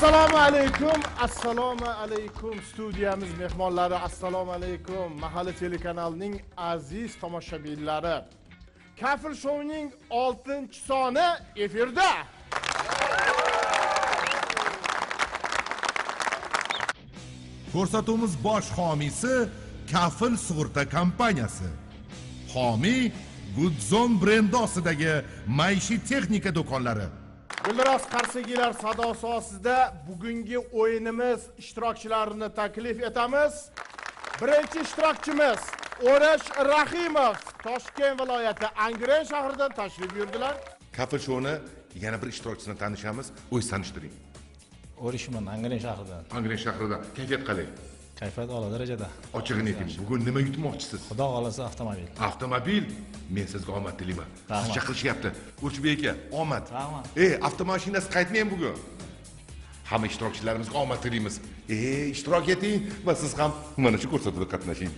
Assalomu alaykum studiyamiz mehmonlari, assalomu alaykum Mahalla telekanalining aziz tomoshabinlari. Kafil shouning 6-soni efirda. Ko'rsatuvimiz bosh homiysi Kafil sug'urta kompaniyasi. Homiy Goodzone brendi ostidagi maishiy texnika do'konlari. Guldiroz Qarsagilar sadosi ostida bugungi o'yinimiz ishtirokchilarini taklif etamiz. Birinchi ishtirokchimiz O'rish Rahimov Toshkent viloyati Angren shahridan tashrif buyurdilar. Kafil showni yana bir ishtirokchisini tanishamiz. O'zingiz tanishtiring. O'rishman Angren shahridan. Angren shahridan. Kayfiyat qalay? Kayfiyat a'lo darajada. Ochig'ini ayting, bugun nima yutmoqchisiz? Xudo xolasa avtomobil. Avtomobil? Men sizga omad tilayman. Siz chaqirishyapti. O'chbek aka, omad. Rahmat. Avtomashinasi qaytmayman bugun. Hamma ishtirokchilarimizga omad tilaymiz. Ishtirok eting va siz ham mana shu ko'rsatuvda qatnashing.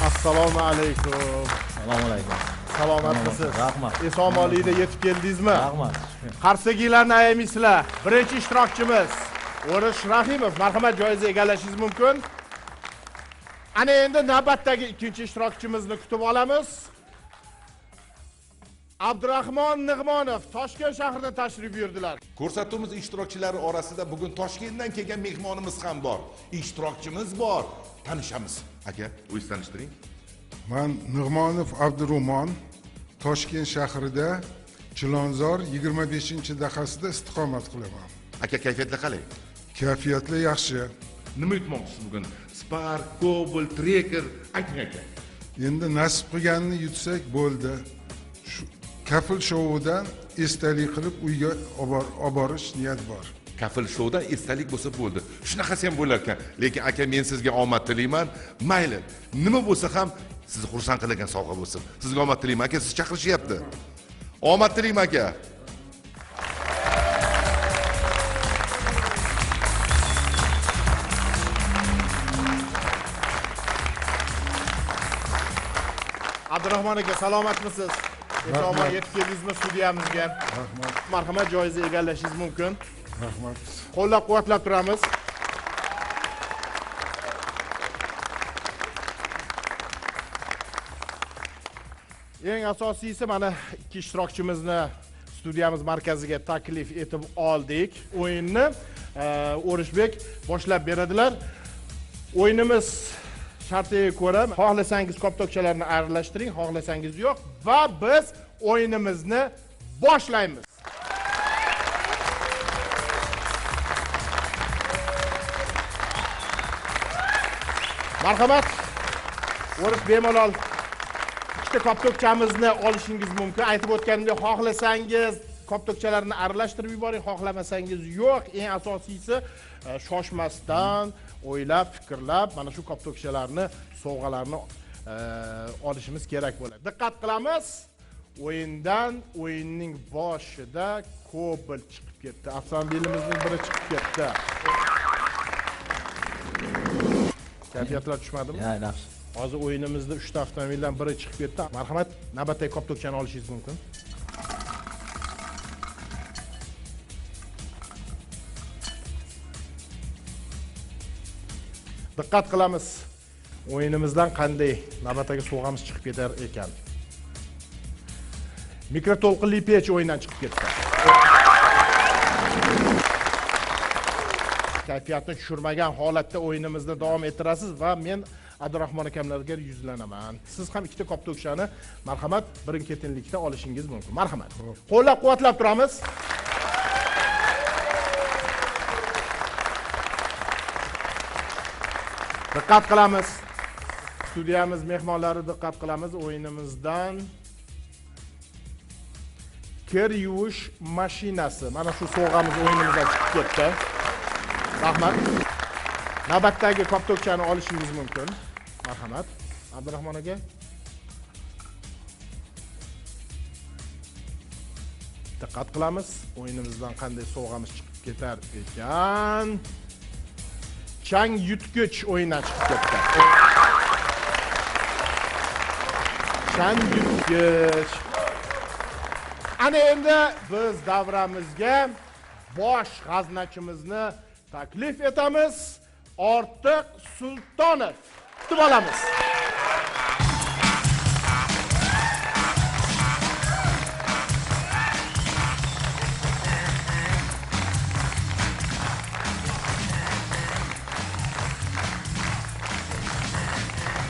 Assalomu alaykum. Assalomu alaykum. Salomatmisiz? Rahmat. Eson-omon yetib keldingizmi? Rahmat. Qarsagilarni ayamisizlar. Birinchi ishtirokchimiz O'rish Rahimov, marhamat, joyingizni egallashingiz mumkin. Ana endi navbatdagi ikkinchi ishtirokchimizni kutib olamiz. Abdurahmon Nig'monov Toshkent shahridan tashrif buyurdilar. Ko'rsatuvimiz ishtirokchilari orasida bugun Toshkentdan kelgan mehmonimiz ham bor. Ishtirokchimiz bor. Tanishamiz. Aka, o'zingiz tanishtiring. Men Nig'monov Abdurahmon Toshkent shahrida Chilonzor 25-dahasida istiqomat qilaman. Aka, kayfiyatlar qalay? Kayfiyatlar yaxshi. Nima yutmoqchisiz bugun? Spark, Cobalt, Tracker, ayting aka. Endi nasib qilganini yutsak bo'ldi. Shu Kafil shoudan esdalik qilib uyga olib borish niyat bor. Kafil showdan esdalik bo'lsa bo'ldi. Shunaqasi ham bo'lar ekan. Lekin aka, men sizga omad tilayman. Mayli, nima bo'lsa ham sizni xursand qiladigan sovg'a bo'lsin. Sizga omad tilayman aka, siz chaqirishyapti. Omad tilayman aka. Abdurahmon aka, salomatmisiz? Eson-omon yetib keldingizmi studiyamizga? Rahmat. Marhamat, joyingizni egallashingiz mumkin. Rahmat. Qo'llab-quvvatlab turamiz. Eng asosiysi mana ikki ishtirokchimizni studiyamiz markaziga taklif etib oldik. O'yinni O'rishbek boshlab beradilar. O'yinimiz shartiga ko'ra, xohlasangiz koptokchalarni aralashtiring, xohlasangiz yo'q va biz o'yinimizni boshlaymiz. Marhamat, O'rish bemalol ikkita koptokchamizni olishingiz mumkin. Aytib o'tganimdek, xohlasangiz koptokchalarni aralashtirib yuboring, xohlamasangiz yo'q. Eng asosiysi shoshmasdan, o'ylab, fikrlab mana shu koptokchalarni, sovg'alarni olishimiz kerak bo'ladi. Diqqat qilamiz. O'yinning boshida Cobalt chiqib ketdi. Avtomobilimizning biri chiqib ketdi. Kayfiyatlar tushmadimi? Yaxshi. Hozir o'yinimizda 3 ta avtomobildan biri chiqib ketdi. Marhamat, navbatdagi koptokchani olishingiz mumkin. Diqqat qilamiz. O'yinimizdan qanday navbatdagi sovg'amiz chiqib ketar ekan. Mikroto'lqinli pech o'yindan chiqib ketdi. Kayfiyatni tushirmagan holatda o'yinimizni davom ettirasiz va men Abdurahmon akamlarga yuzlanaman. Siz ham ikkita koptokchani marhamat birin-ketinlikda olishingiz mumkin. Marhamat. Qo'llab-quvvatlab turamiz. Diqqat qilamiz. Studiyamiz mehmonlari diqqat qilamiz. O'yinimizdan kir yuvish mashinasi. Mana shu sovg'amiz o'yinimizdan chiqib ketdi. Rahmat. Navbatdagi koptokchani olishingiz mumkin. Marhamat. Abdurahmon aka. Diqqat qilamiz. O'yinimizdan qanday sovg'amiz chiqib ketar ekan. Chang yutgich o'yindan chiqib ketdi. Chang yutgich. Ana endi biz davramizga bosh g'aznachimizni taklif etamiz. Ortiq Sultonov. Kutib olamiz.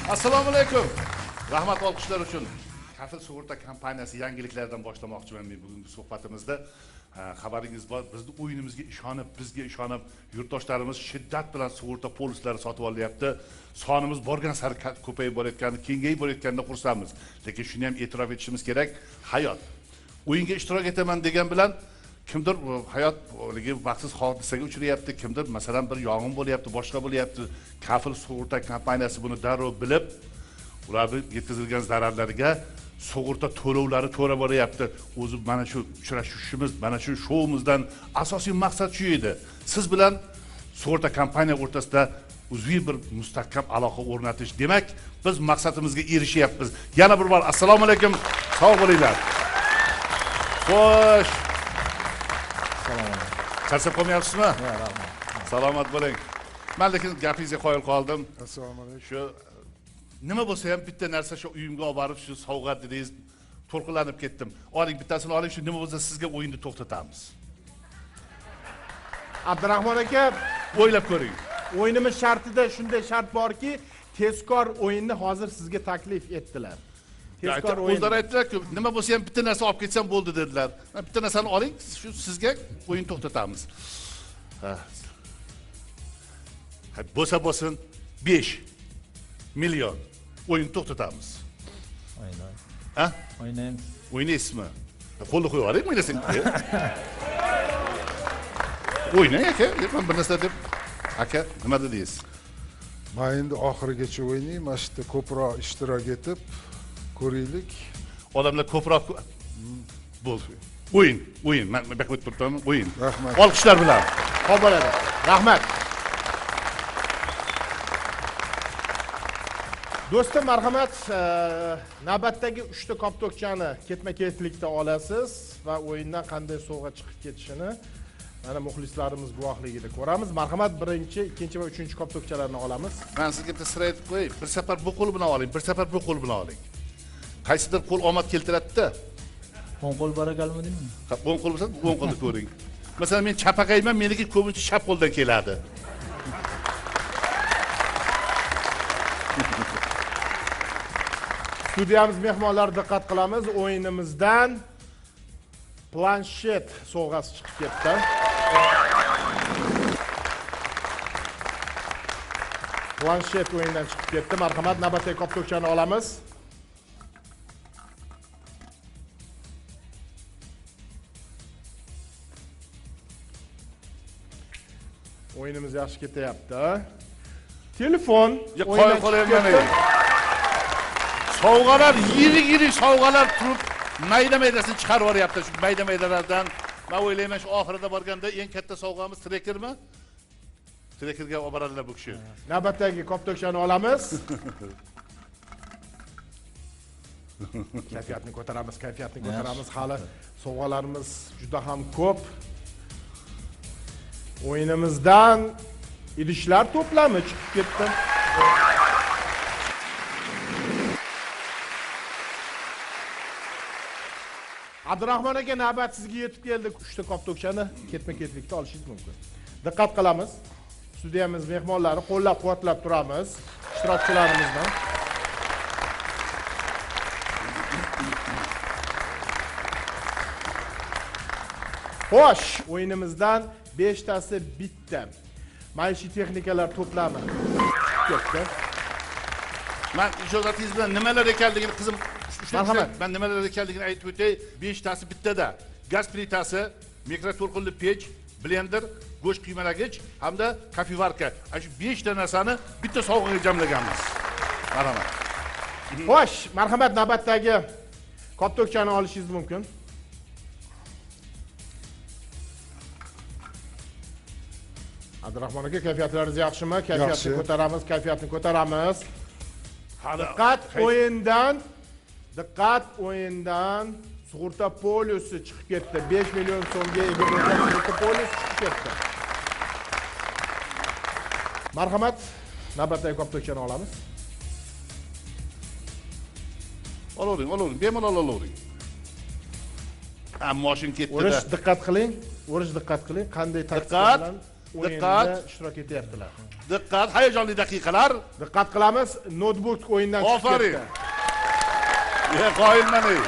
Assalomu alaykum. Rahmat olqishlar uchun. Kafil sug'urta kompaniyasi yangiliklaridan boshlamoqchiman men bugungi suhbatimizda. Xabaringiz bor, bizning o'yinimizga ishonib, bizga ishonib, yurtdoshlarimiz shiddat bilan sug'urta polislari sotib olyapti. Sonimiz borgan sari ko'payib borayotgani, kengayib borayotganida xursandmiz. Lekin shuni ham e'tirof etishimiz kerak, hayot. O'yinga ishtirok etaman degan bilan kimdir hayot baxtsiz hodisaga uchrayapti, kimdir masalan bir yong'in bo'lyapti, boshqa bo'lyapti. Kafil sug'urta kompaniyasi buni darrov bilib, ularning yetkazilgan zararlarga sug'urta to'lovlari to'ra boryapti. O'zi mana shu uchrashishimiz, mana shu shoumizdan asosiy maqsad shu edi. Siz bilan sug'urta kompaniya o'rtasida uzviy bir mustahkam aloqa o'rnatish. Demak, biz maqsadimizga erishyapmiz. Yana bir bor assalomu alaykum. Sog' bo'linglar. Xo'sh. Charchab qolmayapsizmi? Yo'q, rahmat. Salomat bo'ling. Men lekin gapingizga qoyil qoldim. Assalomu alaykum. Shu nima bo'lsa ham bitta narsa shu uyimga olib borib shu sovg'a dedingiz, to'lqinlanib ketdim. Oling bittasini oling, shu nima bo'lsa sizga o'yinni to'xtatamiz. Abdurahmon aka, O'ylab ko'ring. o'yinimiz shartida shunday shart borki, tezkor o'yinni hozir sizga taklif etdilar. Tezkor o'yin. O'zlari aytdilar-ku, nima bo'lsa ham bitta narsa olib ketsam bo'ldi dedilar. Bitta narsani oling, shu sizga o'yin to'xtatamiz. Bo'lsa bo'lsin 5 million o'yin to'xtatamiz. O'ynayman. Ha? O'ynayman. O'ynaysizmi? Qo'lni qo'yib oling, o'ynasang. O'ynang aka, men bir narsa deb. Aka, nima dedingiz? Men endi oxirigacha o'ynayman, mana shu yerda ko'proq ishtirok etib ko'raylik. Odamlar ko'proq bo'ldi. O'yin. Men bu yerga o'tib turibman, o'yin. Rahmat. Olqishlar bilan. Xo'p bo'ladi. Rahmat. Do'stim, marhamat, navbatdagi 3 ta koptokchani ketma-ketlikda olasiz va o'yindan qanday sovg'a chiqib ketishini mana muxlislarimiz guvohligida ko'ramiz. Marhamat, birinchi, ikkinchi va uchinchi koptokchalarni olamiz. Men sizga bitta sir aytib qo'yay. Bir safar bu qo'l bilan oling, bir safar bu qo'l bilan oling. Qaysidir qo'l omad keltiradi-da. O'ng qo'l barakalmi deymi? O'ng qo'l bo'lsa, o'ng qo'lni ko'ring. Masalan, men chapaqayman, meniki ko'pincha chap qo'ldan keladi. Studiyamiz mehmonlari diqqat qilamiz. O'yinimizdan planshet sovg'asi chiqib ketdi. Planshet o'yindan chiqib ketdi. Marhamat, navbatdagi koptokchani olamiz. O'yinimiz yaxshi ketyapti. Telefon Qo'yib qo'yayman. Sovg'alar, yirik sovg'alar turib, mayda-maydasini chiqarib yuboryapti. Shu mayda-maydalardan men o'ylayman, shu oxirida borganda eng katta sovg'amiz trekermi? Trekerga olib boradilar bu kishi. Navbatdagi koptokchani olamiz. Kayfiyatni ko'taramiz. Hali sovg'alarimiz juda ham ko'p. O'yinimizdan idishlar to'plami chiqib ketdi. Abdurahmon aka, navbat sizga yetib keldi. 3 ta koptokchani ketma-ketlikda olishingiz mumkin. Diqqat qilamiz. Studiyamiz mehmonlari qo'llab-quvvatlab turamiz. Ishtirokchilarimizdan. Xo'sh, o'yinimizdan 5 tasi bitta. Maishiy texnikalar to'plami ketdi. Men ijozatingiz bilan nimalar ekanligini qizim marhamat. Men nimalar ekanligini aytib o'tay. 5 tasi bittada. Gaz plitasi, mikroto'lqinli pech, blender, go'sht qiymalagich hamda kofivarka. Shu 5 ta narsani bitta sovg'aga jamlaganmiz. Marhamat. Xo'sh, marhamat, navbatdagi koptokchani olishingiz mumkin. Abdurahmon aka, kayfiyatlaringiz yaxshimi? Kayfiyatni Yaxshi. ko'taramiz, kayfiyatni ko'taramiz. Hali Diqqat o'yindan sug'urta polisi chiqib ketdi. 5 million so'mga ega bo'lgan sug'urta polisi chiqib ketdi. Marhamat, navbatdagi koptokchani olamiz. olavering, bemalol olavering. Moshin ketdi-da. O'rish diqqat qiling. Qanday taktika Diqqat, bilan diqqat. o'yinda ishtirok etyaptilar. Diqqat, hayajonli daqiqalar. Diqqat qilamiz. Notebook o'yindan chiqib Ofarin. ketdi. Qoyilman ey.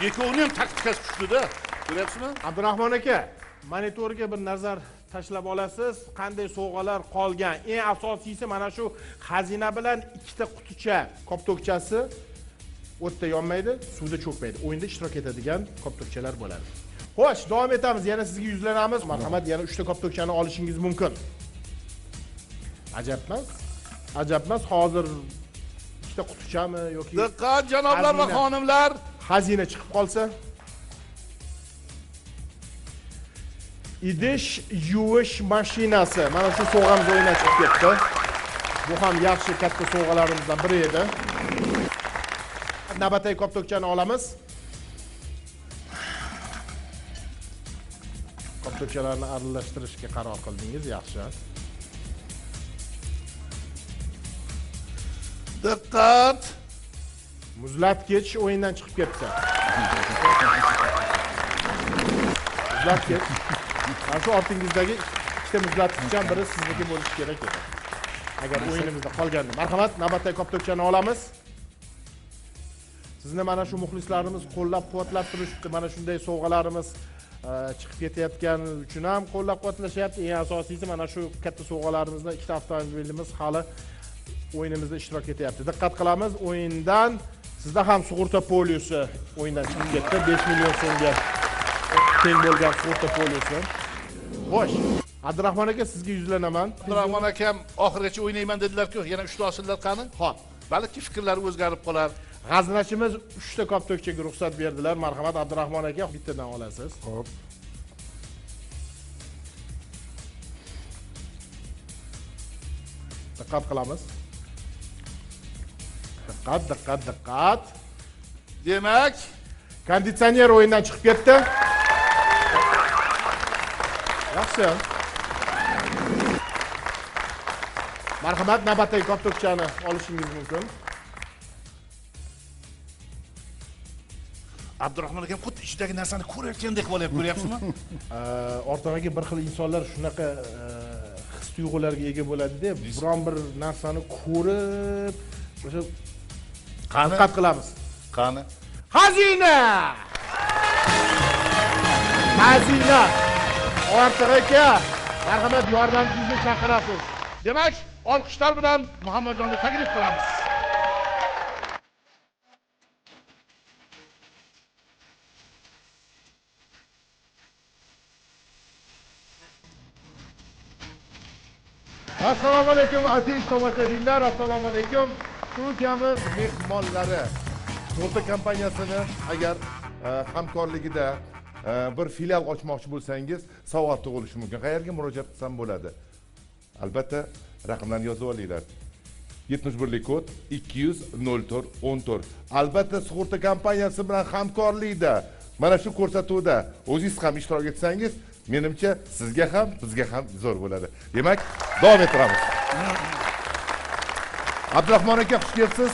Ikkovini ham taktikasi kuchli-da. Ko'ryapsizmi? Abdurahmon aka, monitorga bir nazar tashlab olasiz. Qanday sovg'alar qolgan? Eng asosiysi mana shu xazina bilan ikkita quticha koptokchasi o'tda yonmaydi, suvda cho'kmaydi. O'yinda ishtirok etadigan koptokchalar bo'ladi. Xo'sh, davom etamiz. Yana sizga yuzlanamiz. Marhamat, yana 3 ta koptokchani olishingiz mumkin. Ajabmas. Hozir ikkita qutichami yoki Diqqat janoblar va xonimlar. xazina chiqib qolsa, idish yuvish mashinasi mana shu sovg'amiz o'yindan chiqib ketdi. Bu ham yaxshi katta sovg'alarimizdan biri edi. Navbatdagi koptokchani olamiz. Koptokchalarni aralashtirishga qaror qildingiz, yaxshi. Diqqat. Muzlatkich o'yindan chiqib ketdi. Muzlatkich. Mana shu ortingizdagi ikkita muzlatkichdan biri sizniki bo'lishi kerak edi. Agar o'yinimizda qolganda. Marhamat, navbatdagi koptokchani olamiz. Sizni mana shu muxlislarimiz qo'llab-quvvatlab turishibdi. Mana shunday sovg'alarimiz chiqib ketayotgani uchun ham qo'llab-quvvatlashyapti. Eng asosiysi mana shu katta sovg'alarimizdan ikkita avtomobilimiz hali o'yinimizda ishtirok etyapti. Diqqat qilamiz, o'yindan sizda ham sug'urta polisi o'yindan chiqib ketdi. 5 million so'mga teng bo'lgan sug'urta polisi. Xo'sh, Abdurahmon aka, sizga yuzlanaman. Abdurahmon akam oxirigacha o'ynayman dedilar-ku, yana 3 ta olsinlar qani? Xo'p, Balki fikrlari o'zgarib qolar. g'aznachimiz 3 ta koptokchaga ruxsat berdilar. Marhamat, Abdurahmon aka, bittadan olasiz. Xo'p. Diqqat qilamiz. Diqqat. Demak, Konditsioner o'yindan chiqib ketdi. Yaxshi. Marhamat, navbatdagi koptokchani olishingiz mumkin. Abdurahmon akam xuddi ichidagi narsani ko'rayotgandek bo'lyapti, ko'ryapsizmi? Ortadagi bir xil insonlar shunaqa his tuyg'ularga ega bo'ladi-da, biron bir narsani ko'rib, o'sha diqqat qilamiz. Qani? Xazina! Ortiq aka, marhamat, yordamchingizni chaqirasiz. Demak, olqishlar bilan Muhammadjonga taklif qilamiz. Assalomu alaykum aziz tomoshabinlar, assalomu alaykum. Shu kabi mehmonlari Sug'urta kompaniyasini agar hamkorligida bir filial ochmoqchi bo'lsangiz, sovg'a tug'ilishi mumkin. Qayerga murojaat qilsam bo'ladi? Albatta, raqamlarni yozib olinglar. 71 kod 200 04 14. Albatta, sug'urta kompaniyasi bilan hamkorlikda mana shu ko'rsatuvda o'zingiz ham ishtirok etsangiz, menimcha sizga ham, bizga ham zo'r bo'ladi. Demak, davom ettiramiz. Abdurahmon aka, xush kelibsiz.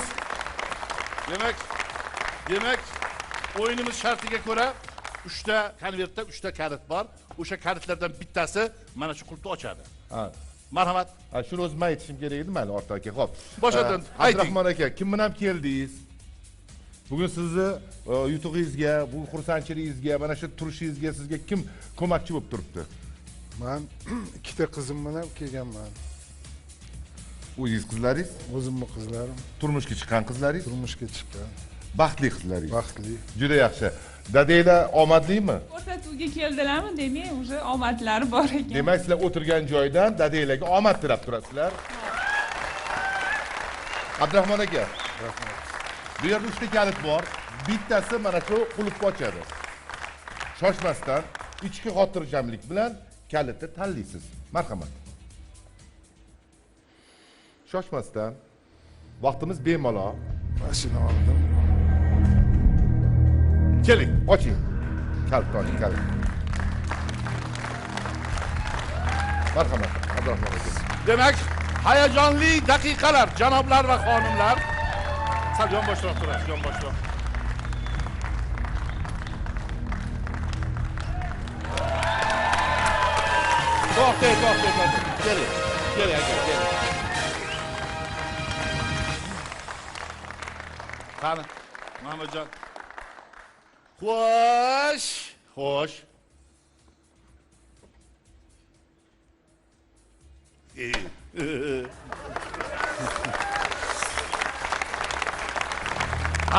Demak, o'yinimiz shartiga ko'ra 3 ta konvertda 3 ta kalit bor. O'sha kalitlardan bittasi mana shu qulfni ochadi. Ha. Marhamat. Shuni o'zim aytishim kerak edi, mayli, Ortiq aka. Xo'p. Boshadan ayting. Abdurahmon aka, kim bilan keldingiz? Bugun sizni yutug'ingizga, bu xursandchiligingizga, mana shu turishingizga sizga kim ko'makchi bo'lib turibdi? Men ikkita qizim bilan kelganman. O'zingiz qizlaringiz? O'zimning qizlarim Turmushga chiqqan qizlaringiz? turmushga chiqqan. Baxtli qizlaringiz. Baxtli. Juda yaxshi. Dadanglar omadlimi? Ko'rsatuvga keldilarmi? Demak, o'sha omadlari bor ekan. Demak, sizlar o'tirgan joydan dadanglarga omad tilab turasizlar. Abdurahmon aka, Rahmat. bu yerda 3 ta kalit bor. Bittasi mana shu qulfni ochadi. Shoshmasdan ichki xotirjamlik bilan kalitni tanlaysiz. Marhamat. Shoshmasdan. Vaqtimiz bemalol. Mashina oldim. Keling, oching. Kalit oling, kalit. Marhamat, Abdurahmon aka. Demak, hayajonli daqiqalar, janoblar va xonimlar. Sal yonboshroq turasiz, yonboshroq. To'xtang. Keling, aka, keling. Qani, Mamadjon. Xo'sh.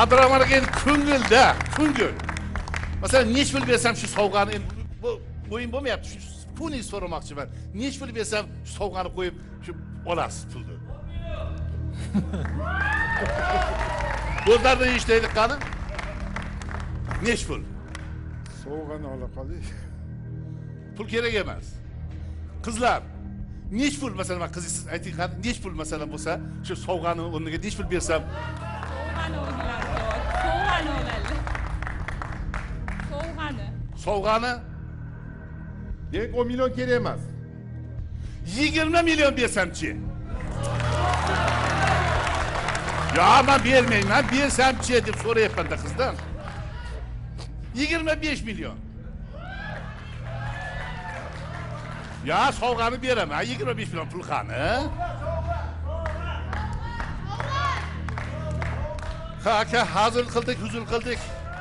Abdurahmon aka endi ko'ngil. Masalan, nech pul bersam shu sovg'ani endi bu o'yin bo'lmayapti. Shu pulni so'ramoqchiman. Nech pul bersam shu sovg'ani qo'yib shu olasiz pulni. Bo'zlardan eshitaylik qani? Nech pul? Sovg'ani ola qoling. Pul kerak emas. Qizlar, nech pul masalan qizingiz ayting qani, nech pul masalan bo'lsa, shu sovg'ani o'rniga nech pul bersam? Sovg'ani? Demak, 10 million kerak emas. 20 million bersamchi? Ya men bermayman, bersamchi deb so'rayapman-da qizdan. 25 million. Ya sovg'ani beraman, 25 million pul qani? Ha aka, huzur qildik.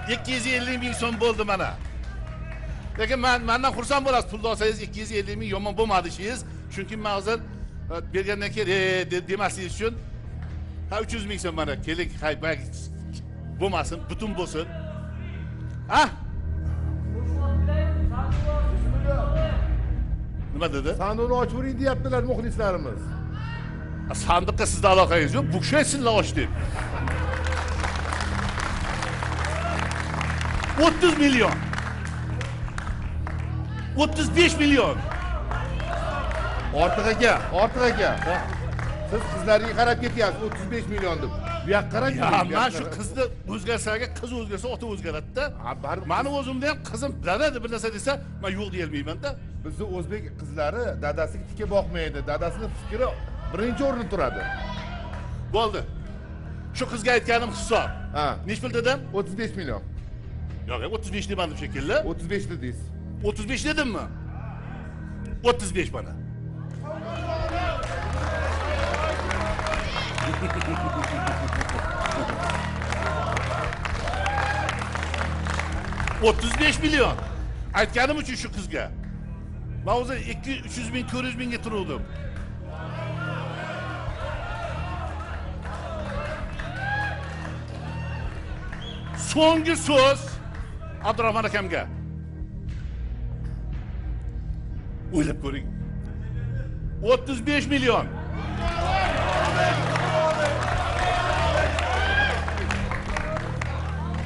250 ming so'm bo'ldi mana. Lekin mendan xursand bo'lasiz, pulni olsangiz 250 ming yomon bo'lmadi ishingiz. Chunki men hozir bergandan keyin demasligingiz uchun 300 ming so'm mana keling, bo'lmasin, butun bo'lsin. Ha? Nima dedi? Sanduqni ochib o'ring deyaptilar muxlislarimiz. Sandiqqa sizda aloqangiz yo'q, bukshaysinlar och deb. 30 million. 35 million. Ortiq aka. Siz qizlarga qarab ketyapsiz 35 million deb. Bu yoqqa qarang. Ya, men shu qizni o'zgarsaga, qiz o'zgarsa, ota o'zgaradi-da. Meni o'zimda ham qizim dada deb bir narsa desa, men yo'q deya olmayman-da. Bizning o'zbek qizlari dadasiga tikka boqmaydi. Dadasining fikri birinchi o'rinda turadi. Bo'ldi. Shu qizga aytganim hisob. Ha. Nech pul dedim? 35 million. Yo'q, 35 demadim shekilli. 35 dedingiz. 35 dedimmi? 35 bana. $35 milyon. Aytganim uchun shu qizga. Men hozir 200-300 ming, 400 mingga turuvdim. So'nggi so'z Abdurahmon akamga. O'ylab ko'ring. 35 milyon.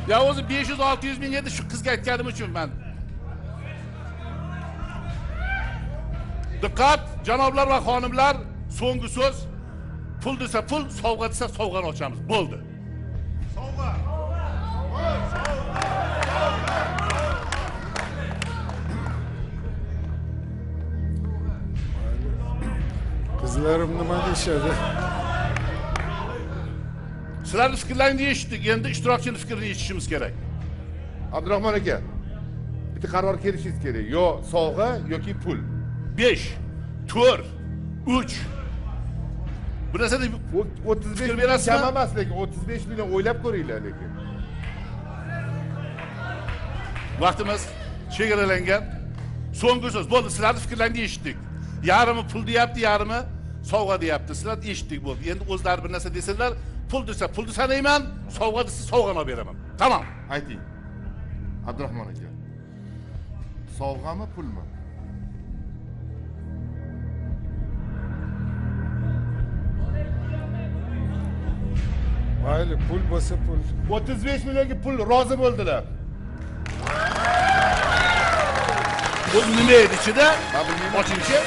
Ya o'zi 500-600 ming edi shu qizga aytganim uchun men. Diqqat, janoblar va xonimlar, so'nggi so'z. Pul desa pul, sovg'a desa sovg'ani ochamiz. Bo'ldi. Sovg'a. Qizlarim nima deyishadi? Sizlarning fikrlaringizni eshitdik. Endi ishtirokchining fikrini eshitishimiz kerak. Abdurahmon aka, bitta qaror kelishingiz kerak. Yo sovg'a yoki pul. 5, 4, 3. Bu narsa 35 million kam emas, lekin 35 million o'ylab ko'ringlar lekin. Vaqtimiz chegaralangan. So'nggi so'z. Bo'ldi, sizlarning fikrlaringizni eshitdik. Yarimi pul deyapti, yarimi sovg'a deyapti. Sizlar eshitdik bo'ldi. Endi o'zlari bir narsa desalar, pul desa pulni sanayman, sovg'a desa sovg'ani olib beraman. Tamam. Ayting. Abdurahmon aka. Sovg'ami, pulmi? Mayli, pul bo'lsa pul. 35 millionga pul rozi bo'ldilar. Bu nima edi ichida? Men bilmayman. Ochingchi.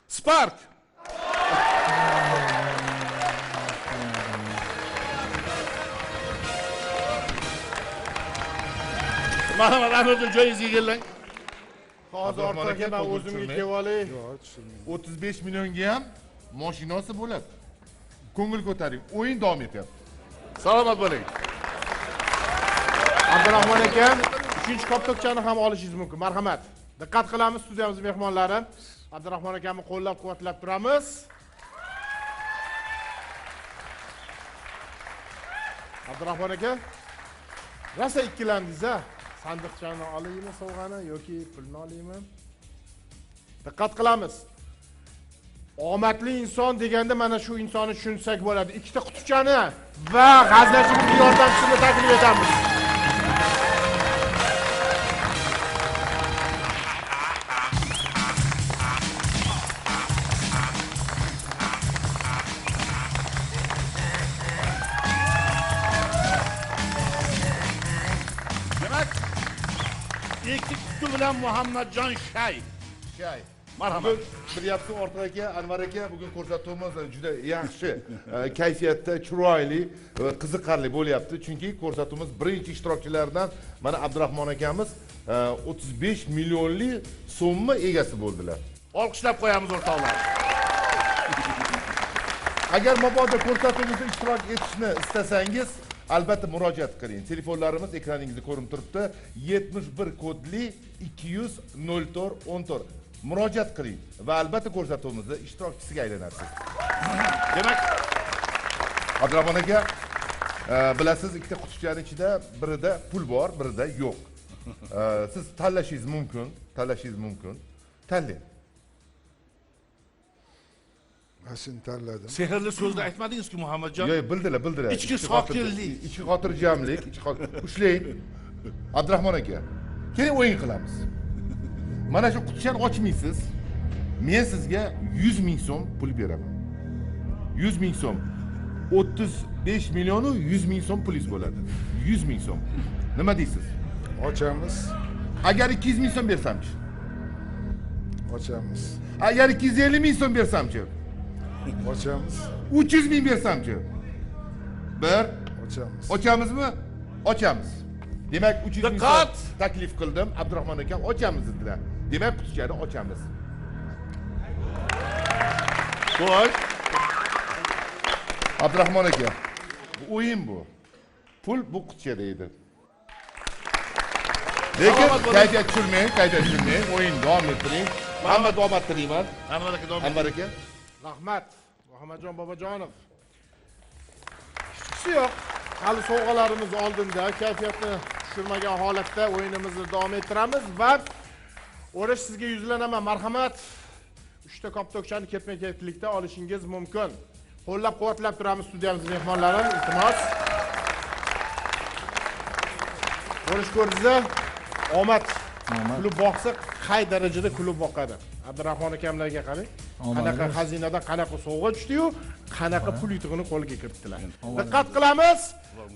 Spark. Marhamat, Anurjon joyingizga keling. Hozir ortga men o'zimga kelib olay. 35 millionga ham mashinasi bo'ladi. Ko'ngil ko'taring, o'yin davom etyapti. Salomat bo'ling. Abdurahmon akam 3-chi koptokchani ham olishingiz mumkin. Marhamat. Diqqat qilamiz studiyamiz mehmonlari. Abdurahmon akamni qo'llab-quvvatlab turamiz. Abdurahmon aka, rosa ikkilandingiz-a? Sandiqchani olaymi sovg'ani yoki pulni olaymi? Diqqat qilamiz. Omadli inson deganda mana shu insonni tushunsak bo'ladi. Ikkita qutupchani va g'aznachimizning yordamchisini taklif etamiz. Demak, ikki quti bilan Muhammadjon Shay. Marhamat. Bugun bilyapsiz Ortiq aka, Anvar aka bugun ko'rsatuvimiz juda yaxshi, kayfiyatda, chiroyli, qiziqarli bo'lyapti. Chunki ko'rsatuvimiz birinchi ishtirokchilaridan mana Abdurahmon akamiz 35 millionli so'mma egasi bo'ldilar. Olqishlab qo'yamiz o'rtoqlar. Agar mabodo ko'rsatuvimizda ishtirok etishni istasangiz, albatta murojaat qiling. Telefonlarimiz ekraningizda ko'rinib turibdi. 71 kodli 200 04 14. Murojaat qiling va albatta ko'rsatuvimizda ishtirokchisiga aylanasiz. Demak, Abdurahmon aka, bilasiz, ikkita qutupchaning ichida birida pul bor, birida yo'q. Siz tanlashingiz mumkin, Tanlang. Men seni tanladim. sehrli so'zni aytmadingiz-ku Muhammadjon. Yo'q, bildilar. Ichki sokinlik, ichki xotirjamlik, ushlang. Abdurahmon aka, keling o'yin qilamiz. Mana shu qutupchani ochmaysiz. Men sizga 100 ming so'm pul beraman. 100 ming so'm. 35 million 100 ming so'm pulingiz bo'ladi. 100 ming so'm. Nima deysiz? Ochamiz. Agar 200 ming so'm bersamchi? Ochamiz. Agar 250 ming so'm bersamchi? Ochamiz. 300 ming bersamchi? Bir. Ochamiz. Ochamizmi? Ochamiz. Demak 300 ming Diqqat! so'm taklif qildim. Abdurahmon akam ochamiz dedilar. Demak qutupchani ochamiz. Xo'sh. Abdurahmon aka, bu o'yin bu. Pul bu qutchada edi. Lekin kayfiyat tushirmang, o'yin davom ettiring. Hamma omad tilayman. Anvar aka davom Anvar aka. Rahmat. Muhammadjon Bobojonov. Hechqisi yo'q. Hali sovg'alarimiz oldinda, kayfiyatni tushirmagan holatda o'yinimizni davom ettiramiz va o'rish sizga yuzlanaman. Marhamat. 3 ta koptokchani ketma-ketlikda olishingiz mumkin. Qo'llab-quvvatlab turamiz studiyamiz mehmonlari, iltimos. O'rish ko'rdingizlar? Omad kulib boqsa, qay darajada kulib boqadi. Abdurahmon akamlarga qarang. Qanaqa xazinadan qanaqa sovg'a tushdi-yu, qanaqa pul yutug'ini qo'lga kiritdilar. Diqqat qilamiz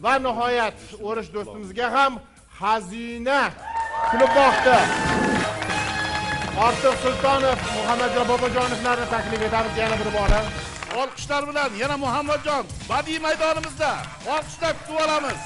va nihoyat o'rish do'stimizga ham xazina kulib boqdi. Ortiq Sultonov, Muhammadjon Bobojonovlarni taklif etamiz yana bir bora. Olqishlar bilan yana Muhammadjon badiiy maydonimizda olqishlab kutib olamiz.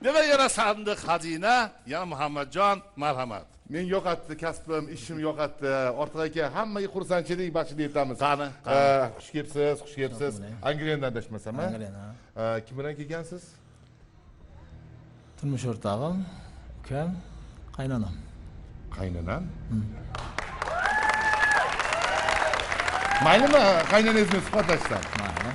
Demak, yana sandiq xazina, yana Muhammadjon, marhamat. Men yo'qotdi kasbim, ishim yo'qotdi. Ortiq aka, hammaga xursandchilik baxshida etamiz. Qani? Xush kelibsiz. Angliyadan adashmasam, ha? Angliyadan. Kim bilan kelgansiz? Turmush o'rtog'im, ukam, qaynonam. Qaynonam? Maylimi qaynonangiz bilan suhbatlashsam? Mayli.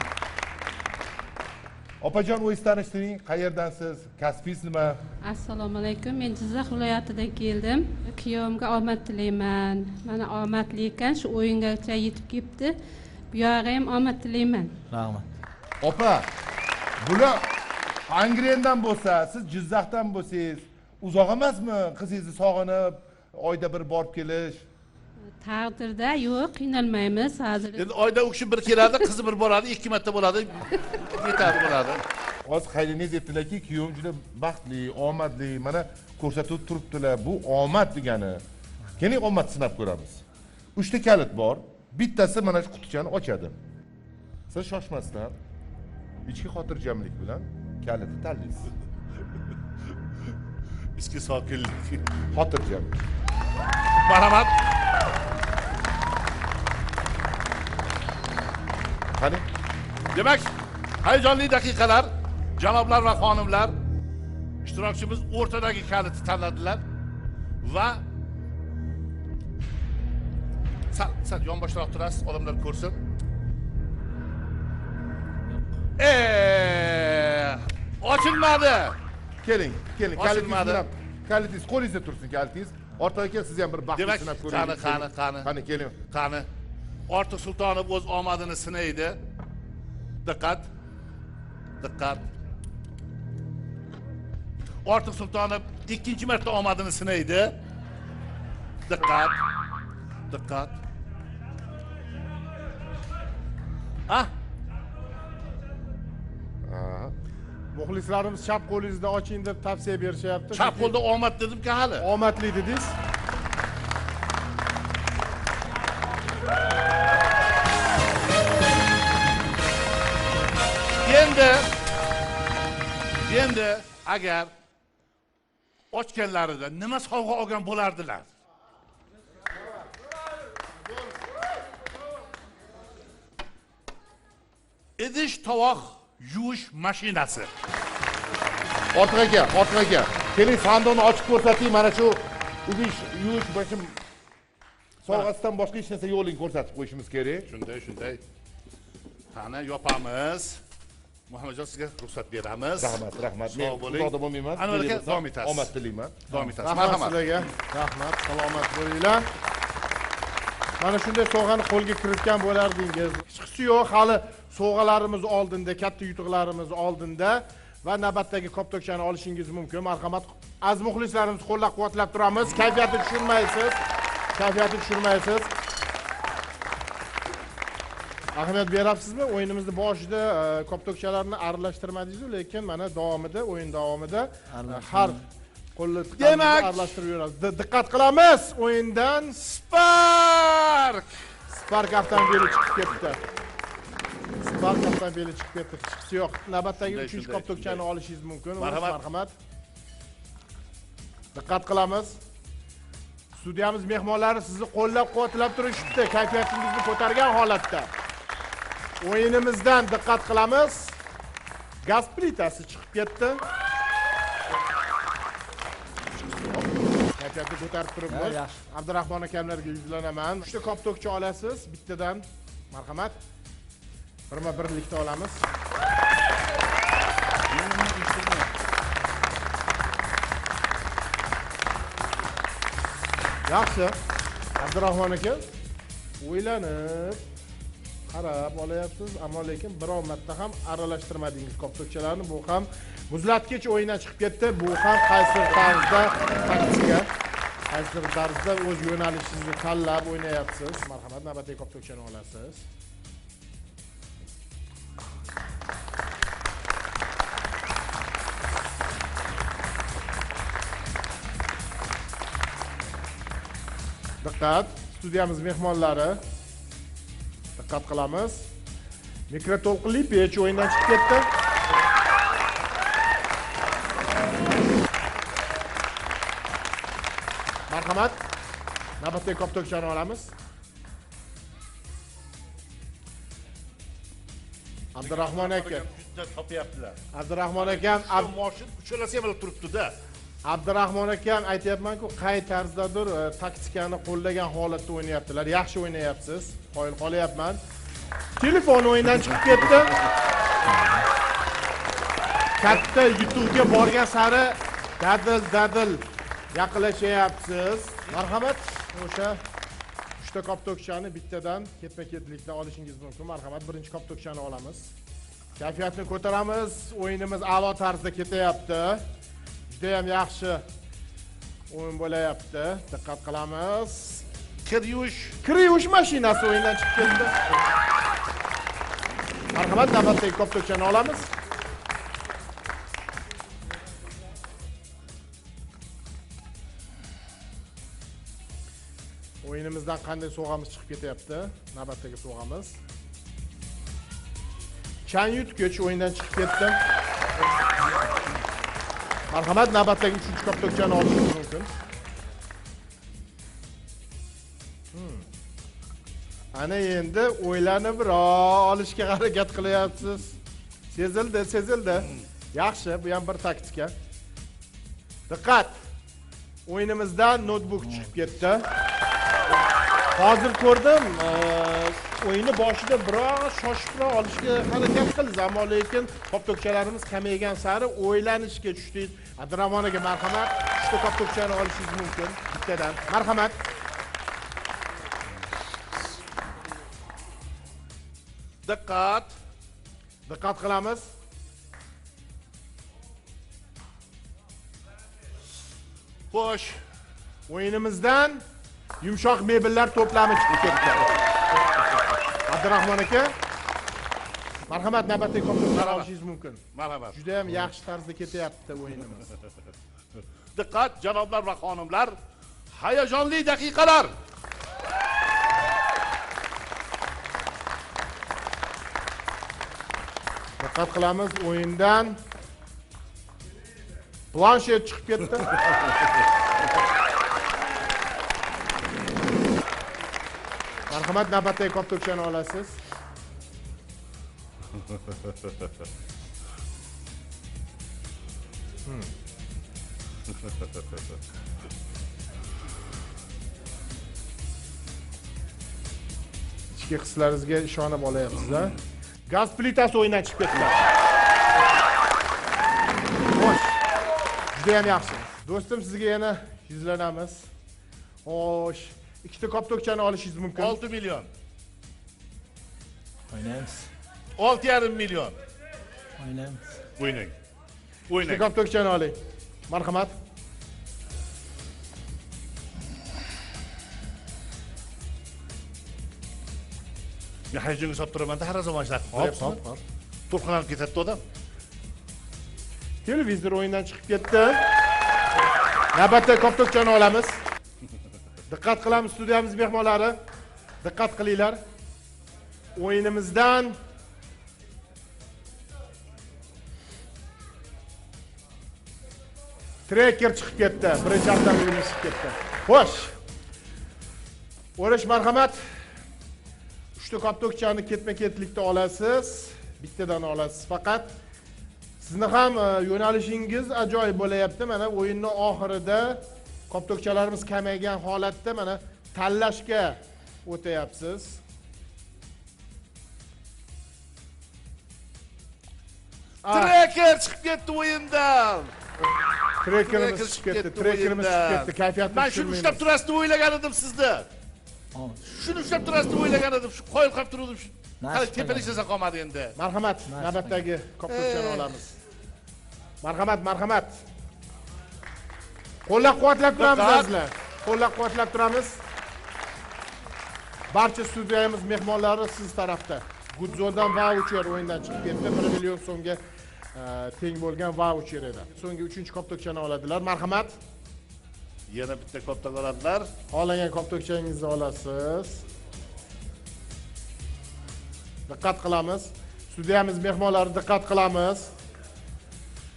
Opajon, o'zingiz tanishtiring, qayerdansiz, kasbingiz nima? Assalomu alaykum. Men Jizzax viloyatidan keldim. Kuyovimga omad tilayman. Mana omadli ekan, shu o'yingacha yetib kelibdi. Bu yog'iga ham omad tilayman. Rahmat. Opa, bular Angrendan bo'lsa, siz Jizzaxdan bo'lsangiz, uzoq emasmi qizingizni sog'inib, oyda bir borib kelish? Taqdirda yo'q, qiynalmaymiz hozir. Endi oyda u kishi bir keladi, qizi bir boradi, 2 marta bo'ladi, yetadi bo'ladi. Hozir qayningiz aytdilarki, kuyovim juda baxtli, omadli, mana ko'rsatib turibdilar. Bu omad degani. Keling omad sinab ko'ramiz. 3 ta kalit bor. Bittasi mana shu qutichani ochadi. Siz shoshmasdan, ichki xotirjamlik bilan kalitni tanlaysiz. Ichki sokinlik. Xotirjamlik. Marhamat. Qani? Demak, hayajonli daqiqalar, janoblar va xonimlar, ishtirokchimiz o'rtadagi kalitni tanladilar va sal yonboshroq turasiz, odamlar ko'rsin. Ochilmadi. Keling, Ochilmadi. kalitingiz qo'lingizda tursin, kalitingiz. Ortiga kel, siz ham bir baxtli Demak, sinab ko'ring. qani. Qani, keling. Qani. Ortiq Sultonov o'z omadini sinaydi. Diqqat. Ortiq Sultonov ikkinchi marta omadini sinaydi. Diqqat. Muxlislarimiz chap qo'lingizni oching deb tavsiya berishyapti. Chap qo'lda omad dedim-ku hali. Omadli dedingiz. Endi agar ochganlarida nima sovg'a olgan bo'lardilar? Idish tovoq yuvish mashinasi. Ortiga kel. Keling, sandonni ochib ko'rsating, mana shu idish yuvish bashim sovg'asidan boshqa hech narsa yo'qligini ko'rsatib qo'yishimiz kerak. Shunday. Qani yopamiz. Muhammadjon, sizga ruxsat beramiz. Rahmat. Sog' bo'ling. Uzoqda bo'lmayman. Anvar aka, davom etasiz. Omad tilayman. Davom etasiz. Rahmat sizlarga. Rahmat, salomat bo'linglar. Mana shunday sovg'ani qo'lga kiritgan bo'lardingiz. Hech yo'q, hali sovg'alarimiz oldinda, katta yutuqlarimiz oldinda va navbatdagi koptokchani olishingiz mumkin. Marhamat, aziz muxlislarimiz, qo'llab-quvvatlab turamiz. Kayfiyatni tushirmaysiz. Ahamiyat beryapsizmi? O'yinimizni boshida koptokchalarni aralashtirmadingiz, lekin mana o'yin davomida har qo'lni aralashtirib yuramiz. Diqqat qilamiz. O'yindan Spark avtomobili chiqib ketdi. Hech yo'q. Navbatdagi 3-koptokchani olishingiz mumkin. Marhamat. Diqqat qilamiz. Studiyamiz mehmonlari sizni qo'llab-quvvatlab turishibdi, kayfiyatingizni ko'targan holatda. O'yinimizdan diqqat qilamiz. Gaz plitasi chiqib ketdi. Kayfiyatni ko'tarib turibmiz. Abdurahmon akamlarga yuzlanaman. 3 ta koptokcha olasiz, bittadan. Marhamat. Birma-birlikda olamiz. Yaxshi. Abdurahmon aka, o'ylanib qarab olayapsiz, ammo lekin biror marta ham aralashtirmadingiz koptokchalarni. Bu ham muzlatgich o'yindan chiqib ketdi. Bu ham qaysi tarzda taktika, qaysi tarzda o'z yo'nalishingizni tanlab o'ynayapsiz. Marhamat, navbatdagi koptokchani olasiz. Diqqat, studiyamiz mehmonlari. Diqqat qilamiz. Mikroto'lqinli pech o'yindan chiqib ketdi. Marhamat. Navbatdagi koptokchani olamiz. Abdurahmon aka. Juda topyaptilar. Abdurahmon akam, Moshin uchalasi ham turibdi-da. Abdurahmon akam aytayapman-ku, qay tarzdadir taktikani qo'llagan holatda o'ynayaptilar. Yaxshi o'ynayapsiz. Qoyil qolyapman. Telefon o'yindan chiqib ketdi. Katta yutuqqa borgan sari dadil yaqinlashyapsiz. Marhamat, o'sha 3 ta koptokchani bittadan ketma-ketlikda olishingiz mumkin. Marhamat, birinchi koptokchani olamiz. Kayfiyatni ko'taramiz. O'yinimiz a'lo tarzda ketyapti. Juda ham yaxshi o'yin bo'layapti. Diqqat qilamiz. Kir yuvish mashinasi o'yindan chiqib ketdi. Marhamat, navbatdagi koptokchani olamiz. O'yinimizdan qanday sovg'amiz chiqib ketyapti? Navbatdagi sovg'amiz. Chang yutgich o'yindan chiqib ketdi. Marhamat, navbatdagi 3-chi koptokchani olishingiz mumkin. Ana endi o'ylanib olishga harakat qilyapsiz. Sezildi. Yaxshi, bu ham bir taktika. Diqqat. O'yinimizdan notebook chiqib ketdi. Hozir ko'rdim, o'yinni boshida biroz shoshib olishga harakat qildik, ammo lekin koptokchalarimiz kamaygan sari o'ylanishga tushdik. Abdurahmon aka, marhamat, 3 ta koptokchani olishingiz mumkin bittadan. Marhamat. Diqqat qilamiz. Xo'sh, o'yinimizdan yumshoq mebellar to'plami chiqib ketdi. Abdurahmon aka, marhamat, navbatdagi koptokchani olishingiz mumkin. Marhamat. Juda ham yaxshi tarzda ketyapti o'yinimiz. Diqqat, janoblar va xonimlar, hayajonli daqiqalar. Diqqat qilamiz, o'yindan planshet chiqib ketdi. Marhamat, navbatdagi koptokchani olasiz. Ichki hislaringizga ishonib olayapsiz-a? Gaz plitasi o'yindan chiqib ketdi. Xo'sh. Juda ham yaxshi. Do'stim, sizga yana yuzlanamiz. Xo'sh, 2 ta koptokchani olishingiz mumkin. 6 million. O'ynaymiz. 6,5 million. O'ynaymiz. O'ynang. 2 ta koptokchani oling. Marhamat. Men hayajonga solib turaman-da, har zaman ishlatib qo'yapsizmi? Hop. To'lqinlanib ketadi odam. Televizor o'yindan chiqib ketdi. Navbatdagi koptokchani olamiz. Diqqat qilamiz, studiyamiz mehmonlari. Diqqat qilinglar. O'yinimizdan trekker chiqib ketdi. Birinchi avtomobilimiz chiqib ketdi. Xo'sh. O'rish, marhamat. 3 ta koptokchani ketma-ketlikda olasiz. Bittadan olasiz faqat. Sizni ham yo'nalishingiz ajoyib bo'layapti. Mana o'yinning oxirida koptokchalarimiz kamaygan holatda mana tanlashga o'tayapsiz. Trekker chiqib ketdi o'yindan. Trekkerimiz chiqib ketdi. Kayfiyatni Men shuni ushlab turasiz deb o'ylagan edim sizni. Shuni ushlab turasiz deb o'ylagan edim. Shu qo'yib qolib turdim. Hali tepaliksa qolmadi endi. Marhamat, navbatdagi koptokchani olamiz. Marhamat. Qo'llab-quvvatlab turamiz sizlar. Qo'llab-quvvatlab turamiz. Barcha studiyamiz mehmonlari siz tarafda. Gudzondan voucher o'yindan chiqib ketdi. 1 million so'mga teng bo'lgan voucher edi. So'nggi 3-chi koptokchani oladilar. Marhamat. Yana bitta koptok oladilar. Xohlagan koptokchangizni olasiz. Diqqat qilamiz. Studiyamiz mehmonlari, diqqat qilamiz.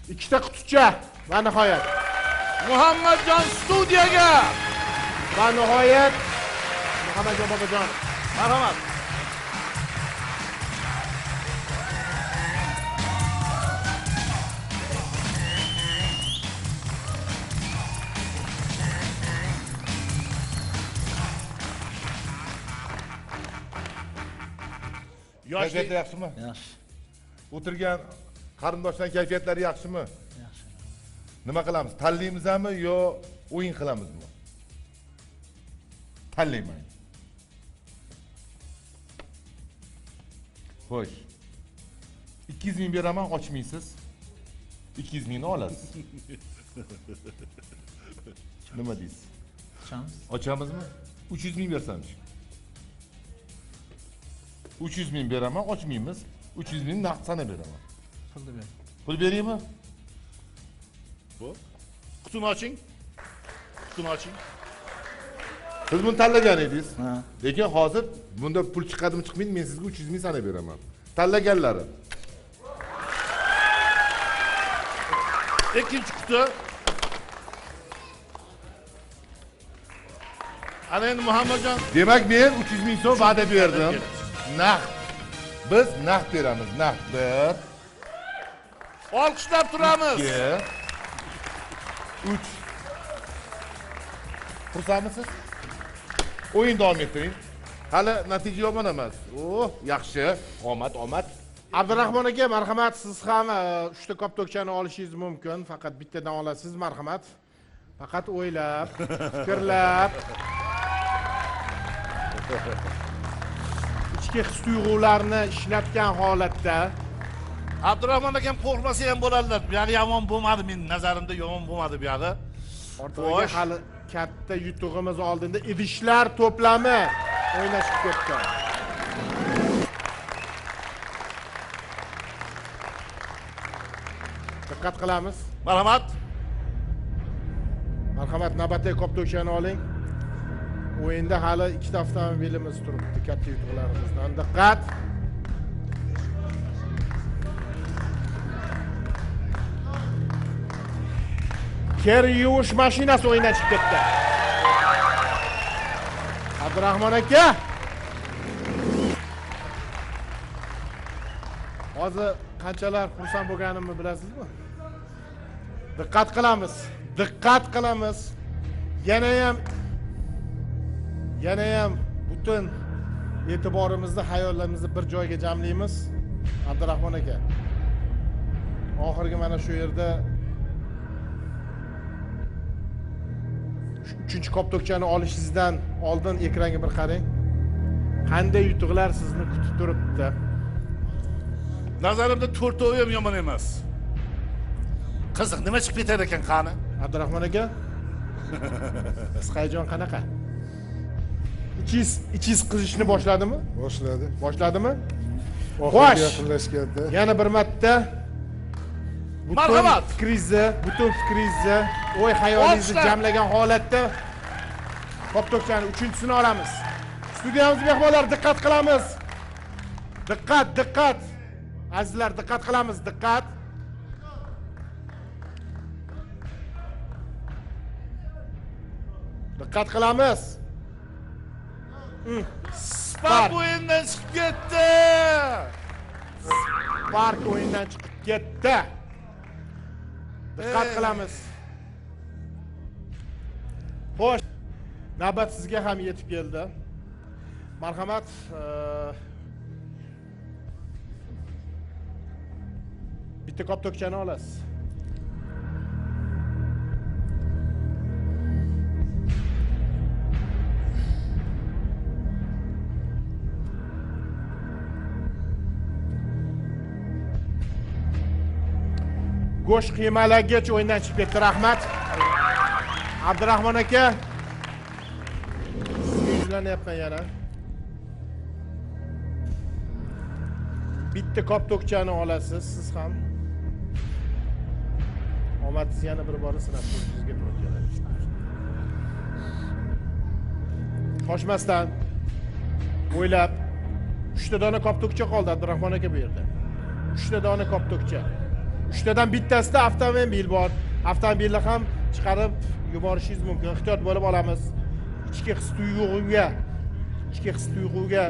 2 ta quticha va nihoyat Muhammadjon studiyaga. Va nihoyat Muhammadjon bobojon. Marhamat. Kayfiyati yaxshimi? Yaxshi. O'tirgan qarindoshlar kayfiyatlari yaxshimi? Yaxshi. Nima qilamiz? Tanlaymizmi yo o'yin qilamizmi? Tanlayman. Xo'sh. 200 ming beraman, ochmaysiz. 200 mingni olasiz. Nima deysiz? Ochamiz. Ochamizmi? 300 ming bersamchi. 300 ming beraman, ochmaymiz. 300 ming naqd sana beraman. Pulni ber. Pul beraymi? Xo'p. Qutini oching. Qutini oching. Siz buni tanlagan edingiz. Ha. Lekin hozir bunda pul chiqadimi chiqmaydi, men sizga 300 ming sana beraman. Tanlaganlari. Ikkinchi quti. Ana endi Muhammadjon, Demak, men 300 ming so'm va'da berdim. Naqd. Biz naqd beramiz, naqd. 1 olqishlab turamiz. 2 3 Xursandmisiz? O'yin davom ettiring. Hali natija yomon emas. Yaxshi. Omad, omad. Abdurahmon aka, marhamat, siz ham 3 ta koptokchani olishingiz mumkin. Faqat bittadan olasiz, marhamat. Faqat o'ylab, fikrlab. Ichki his-tuyg'ularni ishlatgan holatda Abdurahmon akam qo'rqmasa ham bo'ladilar. Bu yog'i yomon bo'lmadi, men nazarimda yomon bo'lmadi bu yog'i. ortiga hali katta yutug'imiz oldinda idishlar to'plami o'ynashib ketdi. Diqqat qilamiz. Marhamat. Marhamat, navbatdagi koptokchani oling. O'yinda hali ikkita avtomobilimiz turibdi, katta yutuqlarimizdan. Diqqat. Kir yuvish mashinasi o'ynashib ketdi. Abdurahmon aka. Hozir qanchalar xursand bo'lganimni bilasizmi? Diqqat qilamiz. Diqqat qilamiz. Yana ham butun e'tiborimizni, xayollarimizni bir joyga jamlaymiz. Abdurahmon aka. Oxirgi mana shu yerda 3-chi koptokchani olishingizdan oldin ekranga bir qarang. Qanday yutuqlar sizni kutib turibdi? Nazarimda 4 o'yin ham yomon emas. Qiziq, nima chiqib ketar ekan qani? Abdurahmon aka. Siz hayajon qanaqa? İçiz qizishni boshladimi? Boshladi. Boshladimi? Oxirga yaqinlashganda Yana bir marta Marhamat. Butun fikringizni, o'y hayolingizni Olqishlar. jamlagan holatda koptokchani 3-chisini olamiz. Studiyamiz mehmonlari diqqat qilamiz. Diqqat, diqqat. Azizlar, diqqat qilamiz, diqqat. Diqqat qilamiz. Spark o'yindan chiqib ketdi. Spark o'yindan chiqib ketdi. Diqqat qilamiz. Xo'sh, navbat sizga ham yetib keldi. Marhamat, bitta koptokchani olasiz. Go'sht qiymalagicha o'yindan chiqib ketdi. Rahmat. Abdurahmon aka. Sizga yuzlanyapman yana. Bitta koptokchani olasiz, siz ham. Omadsiz yana bir bor sinab ko'rishingizga to'g'ri keladi. Shoshmasdan o'ylab 3 ta dona koptokcha qoldi Abdurahmon aka bu yerda. 3 ta dona koptokcha. 3 tadan bittasida avtomobil bor. Avtomobilni ham chiqarib yuborishingiz mumkin. Ehtiyot bo'lib olamiz. Ichki his-tuyg'uga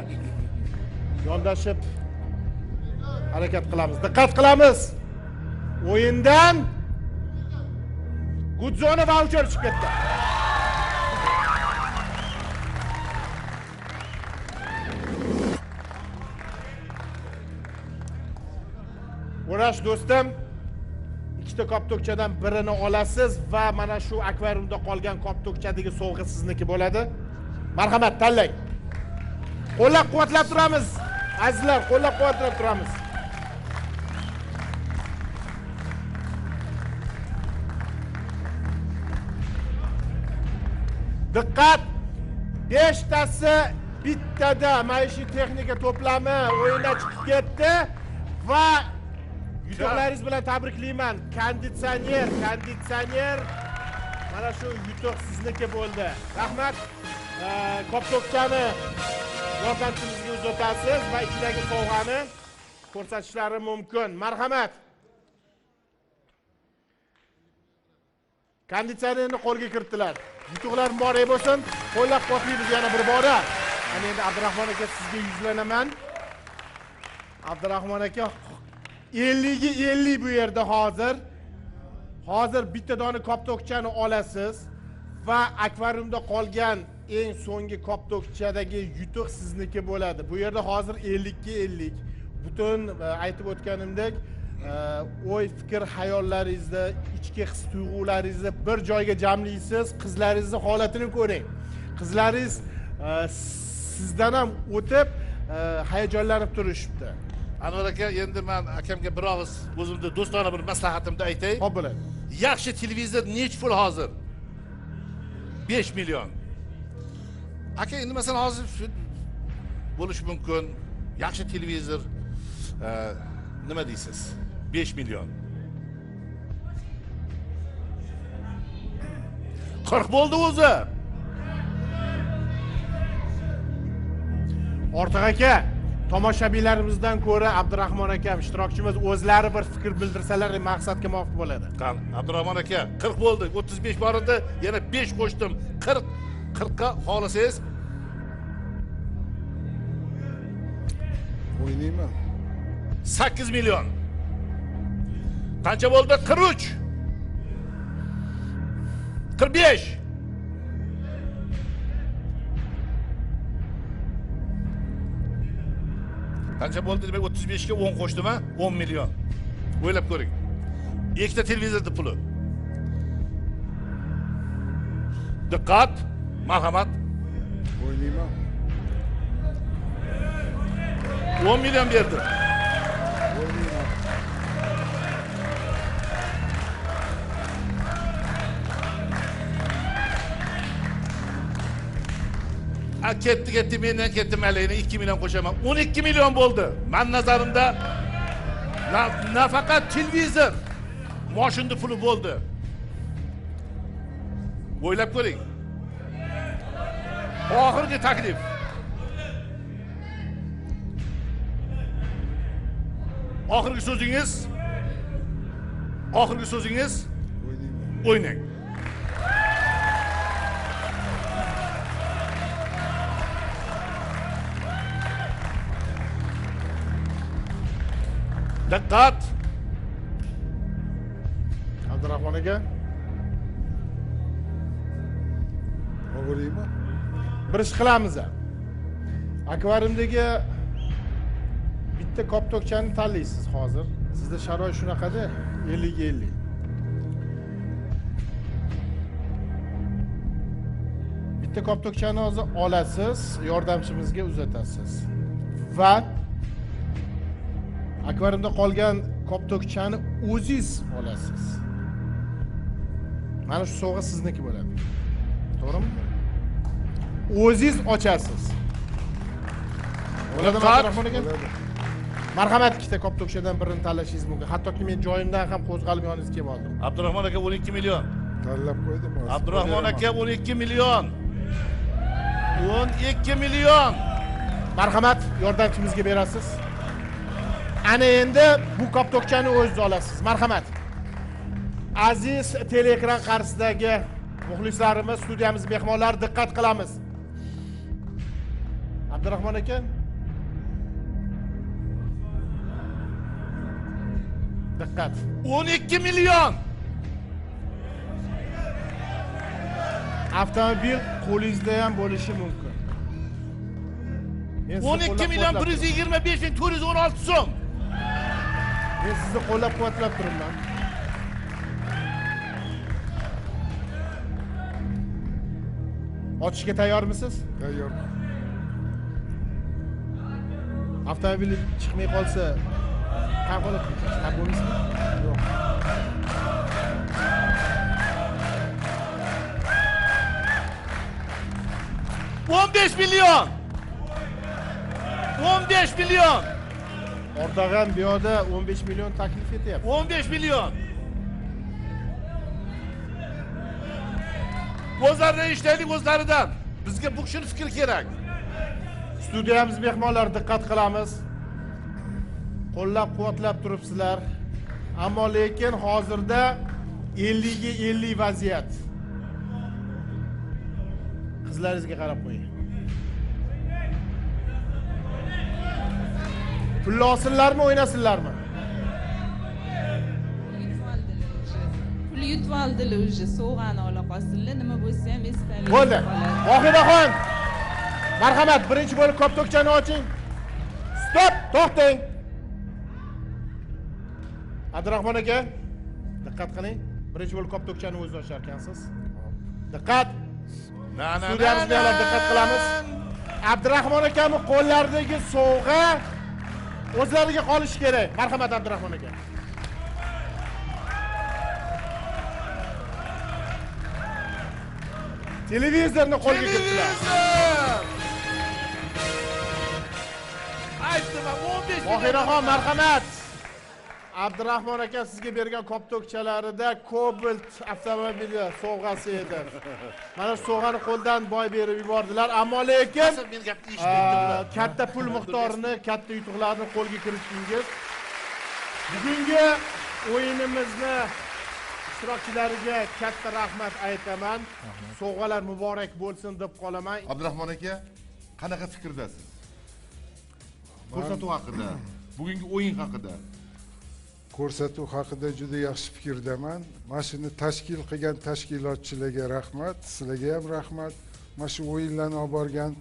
yondashib harakat qilamiz. Diqqat qilamiz. O'yindan Gudzona voucher chiqib ketdi. O'rash do'stim, ikkita koptokchadan birini olasiz va mana shu akvariumda qolgan koptokchadagi sovg'a sizniki bo'ladi. Marhamat, tanlang. Qo'llab-quvvatlab turamiz. Azizlar, qo'llab-quvvatlab turamiz. Diqqat! 5 tasi bittada maishiy texnika to'plami o'yindan chiqib ketdi va yutuqlaringiz bilan tabriklayman. Konditsioner mana shu yutuq sizniki bo'ldi. Rahmat. Koptokchani yordamchimizga uzatasiz va ichidagi sovg'ani ko'rsatishlari mumkin. Marhamat. Konditsionerni qo'lga kiritdilar. Yutuqlar muborak bo'lsin. Qo'llab-quvvatlaymiz yana bir bora. Ana endi Abdurahmon aka sizga yuzlanaman. Abdurahmon aka 50 ga 50 bu yerda hozir. Hozir bitta dona koptokchani olasiz va akvariumda qolgan eng so'nggi koptokchadagi yutuq sizniki bo'ladi. Bu yerda hozir 50 ga 50. Butun aytib o'tganimdek o'y fikr hayollaringizni, ichki his tuyg'ularingizni bir joyga jamlaysiz, qizlaringizni holatini ko'ring. Qizlaringiz sizdan ham o'tib hayajonlanib turishibdi. Anvar aka, endi men akamga bir og'iz o'zimda do'stona bir maslahatimni aytay. Xo'p bo'ladi. Yaxshi televizor nech pul hozir? 5 million. Aka, endi masalan hozir bo'lishi mumkin. Yaxshi televizor nima deysiz? 5 million. 40 bo'ldi o'zi. Ortiq aka, tomoshabinlarimizdan ko'ra Abdurahmon akam ishtirokchimiz o'zlari bir fikr bildirsalar maqsadga muvofiq bo'ladi. Qan, Abdurahmon aka, 40 bo'ldi. 35 bor edi, yana 5 qo'shdim. 40 ga xohlasangiz o'ynayman. 8 million. Qancha bo'ldi? 43. 45. Qancha bo'ldi demak 35 ga 10 qo'shdimi? 10 million. O'ylab ko'ring. Ikkita televizorni puli. Diqqat, marhamat. O'ynayman. 10 million berdi. O'ynayman. Ketdi, mendan ketdi, malayni 2 million qo'shaman. 12 million bo'ldi. Men nazarimda nafaqat televizor, mashina puli bo'ldi. O'ylab ko'ring. Oxirgi taklif. Oxirgi so'zingiz? Oxirgi so'zingiz? O'ynayman. O'ynang. Diqqat. Abdurahmon aka, O'ynayman. bir ish qilamiz. Akvariumdagi bitta koptokchani tanlaysiz hozir. Sizda sharoit shunaqada 50 ga 50. Bitta koptokchani hozir olasiz, yordamchimizga uzatasiz. Va akvariumda qolgan koptokchani o'zingiz olasiz. Mana shu sovg'a sizniki bo'ladi. To'g'rimi? O'zingiz ochasiz. Bo'ladimi Abdurahmon aka? Marhamat, ikkita koptokchadan birini tanlashingiz mumkin. Hattoki men joyimdan ham qo'zg'alib yoningizga kelib oldim. Abdurahmon aka 12 million. Tanlab qo'ydim hozir. Abdurahmon aka 12 million. 12 million. Marhamat, yordamchimizga berasiz. Ana endi bu koptokchani o'zingiz olasiz. Marhamat. Aziz teleekran qarshisidagi muxlislarimiz, studiyamiz mehmonlari diqqat qilamiz. Abdurahmon aka, diqqat. 12 million. Avtomobil qo'lingizda ham bo'lishi mumkin. 12 million 125 ming 416 so'm. Men sizni qo'llab-quvvatlab turibman. Ochishga tayyormisiz? Tayyor. Avtomobil chiqmay qolsa, qanaqa holat bo'ladi? Qanaqa bo'lmaysizmi? Yo'q. 15 milyon. 15 milyon. O'rtog'am bu yoqda 15 million taklif etyapti. 15 milyon. O'zlaridan eshitaylik o'zlaridan. Bizga bu kishini fikri kerak. Studiyamiz mehmonlari diqqat qilamiz. Qo'llab-quvvatlab turibsizlar. Ammo lekin hozirda 50 ga 50 vaziyat. Qizlaringizga qarab qo'ying. Pulni olsinlarmi, o'ynasinlarmi? Pul yutib oldilar уже, sovg'ani ola qolsinlar, nima bo'lsa ham esdalik. Bo'ldi. Vohidaxon. Marhamat, birinchi bo'lib koptokchani oching. Stop, to'xtang. Abdurahmon aka, diqqat qiling. Birinchi bo'lib koptokchani o'zingiz ochar ekansiz. Diqqat. Studiyamizga ham diqqat qilamiz. Abdurahmon akamning qo'llaridagi sovg'a o'zlariga qolishi kerak. Marhamat Abdurahmon aka. Televizorni qo'lga kiritdilar. Aytdim, 15 milyon. Vohiraxon, marhamat. Abdurahmon aka sizga bergan koptokchalarida Cobalt avtomobili sovg'asi edi. Mana shu sovg'ani qo'ldan boy berib yubordilar, ammo lekin Men gapni eshitmayapman. katta pul miqdorini, katta yutuqlarni qo'lga kiritdingiz. Bugungi o'yinimizni ishtirokchilariga katta rahmat aytaman. Sovg'alar muborak bo'lsin deb qolaman. Abdurahmon aka, qanaqa fikrdasiz? Ko'rsatuv haqida, bugungi o'yin haqida. Ko'rsatuv haqida juda yaxshi fikrdaman. Mana shuni tashkil qilgan tashkilotchilarga rahmat, sizlarga ham rahmat. Mana shu o'yinlarni olib borgan.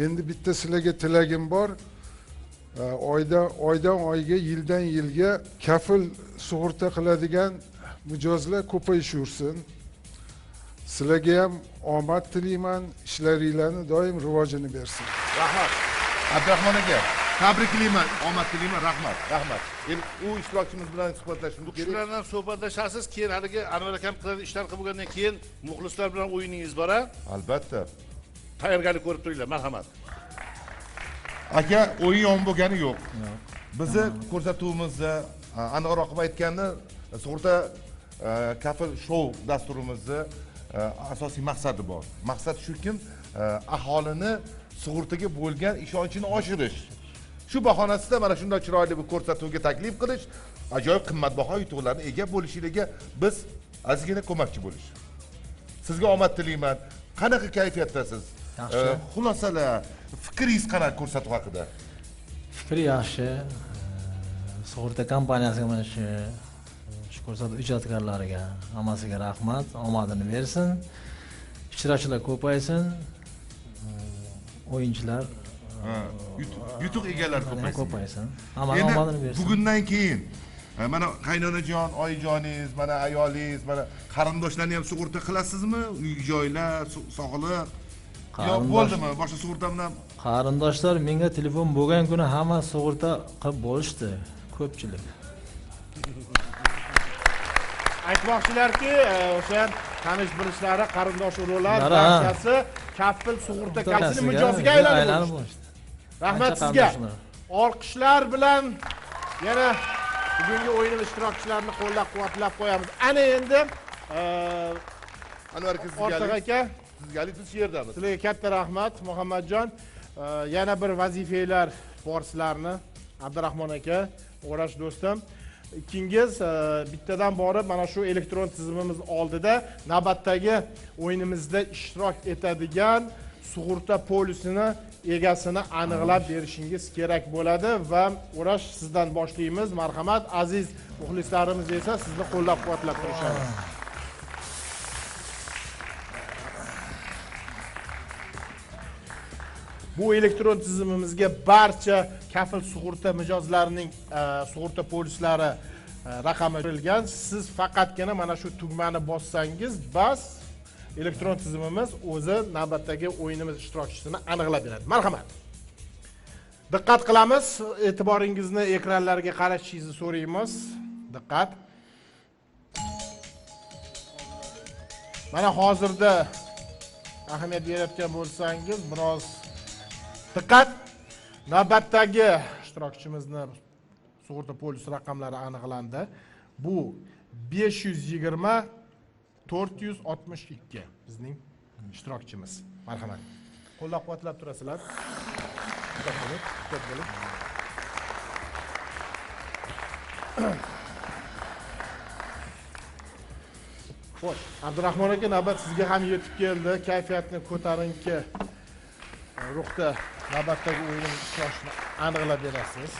Endi bitta sizlarga tilagim bor. Oydan oyga, yildan yilga kafil sug'urta qiladigan mijozlar ko'payishursin. Sizlarga ham omad tilayman, ishlaringlarni doim rivojini bersin. Rahmat. Abdurahmon aka, tabriklayman, omad tilayman, rahmat. Rahmat. Endi u ishtirokchimiz bilan suhbatlashishimiz kerak. Shular bilan suhbatlashasiz, keyin haligi Anvar akam qilgan ishlar qilib bo'lgandan keyin muxlislar bilan o'yiningiz bor a? Albatta. Tayyorgarlik ko'rib turinglar, marhamat. Aka, o'yin yomon bo'lgani yo'q. Bizni ko'rsatuvimizda aniqroq qilib aytganda, sug'urta kafil shou dasturimizni asosiy maqsadi bor. Maqsad shuki, aholini sug'urtaga bo'lgan ishonchini oshirish. Shu bahonasida mana shunday chiroyli bir ko'rsatuvga taklif qilish, ajoyib qimmatbaho yutuqlarga ega bo'lishingizga biz ozgina ko'makchi bo'lish. Sizga omad tilayman. Qanaqa kayfiyatdasiz? Yaxshi. Xulosalar, fikringiz qanaqa ko'rsatuv haqida? Fikri yaxshi. Sug'urta kompaniyasiga mana shu ko'rsatuv ijodkorlariga hammasiga rahmat, omadini bersin. Ishtirokchilar ko'paysin. O'yinchilar Yutuq egalari ko'paysin. Hammaga omadini bersin. Bugundan keyin mana qaynonajon, oyijoningiz, mana ayolingiz, mana qarindoshlarni ham sug'urta qilasizmi? Uy-joylar, sog'liq. Yo'q, bo'ldimi? Boshqa sug'urta bilan Qarindoshlar menga telefon bo'lgan kuni hamma sug'urta qilib bo'lishdi, ko'pchilik. Aytmoqchilarki, o'sha tanish bilishlari, qarindosh urug'lar barchasi kafil sug'urta kasini mijoziga aylanib bo'lishdi. Rahmat sizga. Olqishlar bilan yana bugungi o'yin ishtirokchilarini qo'llab-quvvatlab qo'yamiz. Ana endi Anvar Ortiq aka, sizgalik biz yerdamiz. sizlarga katta rahmat Muhammadjon. Yana bir vazifalar bor sizlarni. Abdurahmon aka, O'rash do'stim. Ikkingiz bittadan borib mana shu elektron tizimimiz oldida navbatdagi o'yinimizda ishtirok etadigan sug'urta polisini egasini aniqlab berishingiz kerak bo'ladi va O'rash sizdan boshlaymiz. Marhamat, aziz muxlislarimiz esa sizni qo'llab-quvvatlab turishadi. Bu elektron tizimimizga barcha kafil sug'urta mijozlarining sug'urta polislari raqami berilgan. Siz faqatgina mana shu tugmani bossangiz, bas elektron tizimimiz o'zi navbatdagi o'yinimiz ishtirokchisini aniqlab beradi. Marhamat. Diqqat qilamiz. E'tiboringizni ekranlarga qaratishingizni so'raymiz. Diqqat. Mana hozirda ahamiyat berayotgan bo'lsangiz, biroz diqqat. Navbatdagi ishtirokchimizni sug'urta polisi raqamlari aniqlandi. Bu 520 462 bizning ishtirokchimiz. Marhamat. Qo'llab-quvvatlab turasizlar. Diqqat bo'ling. Xo'sh, Abdurahmon aka, navbat sizga ham yetib keldi. Kayfiyatni ko'tarinki ruhda navbatdagi o'yin ishtirokchini aniqlab berasiz.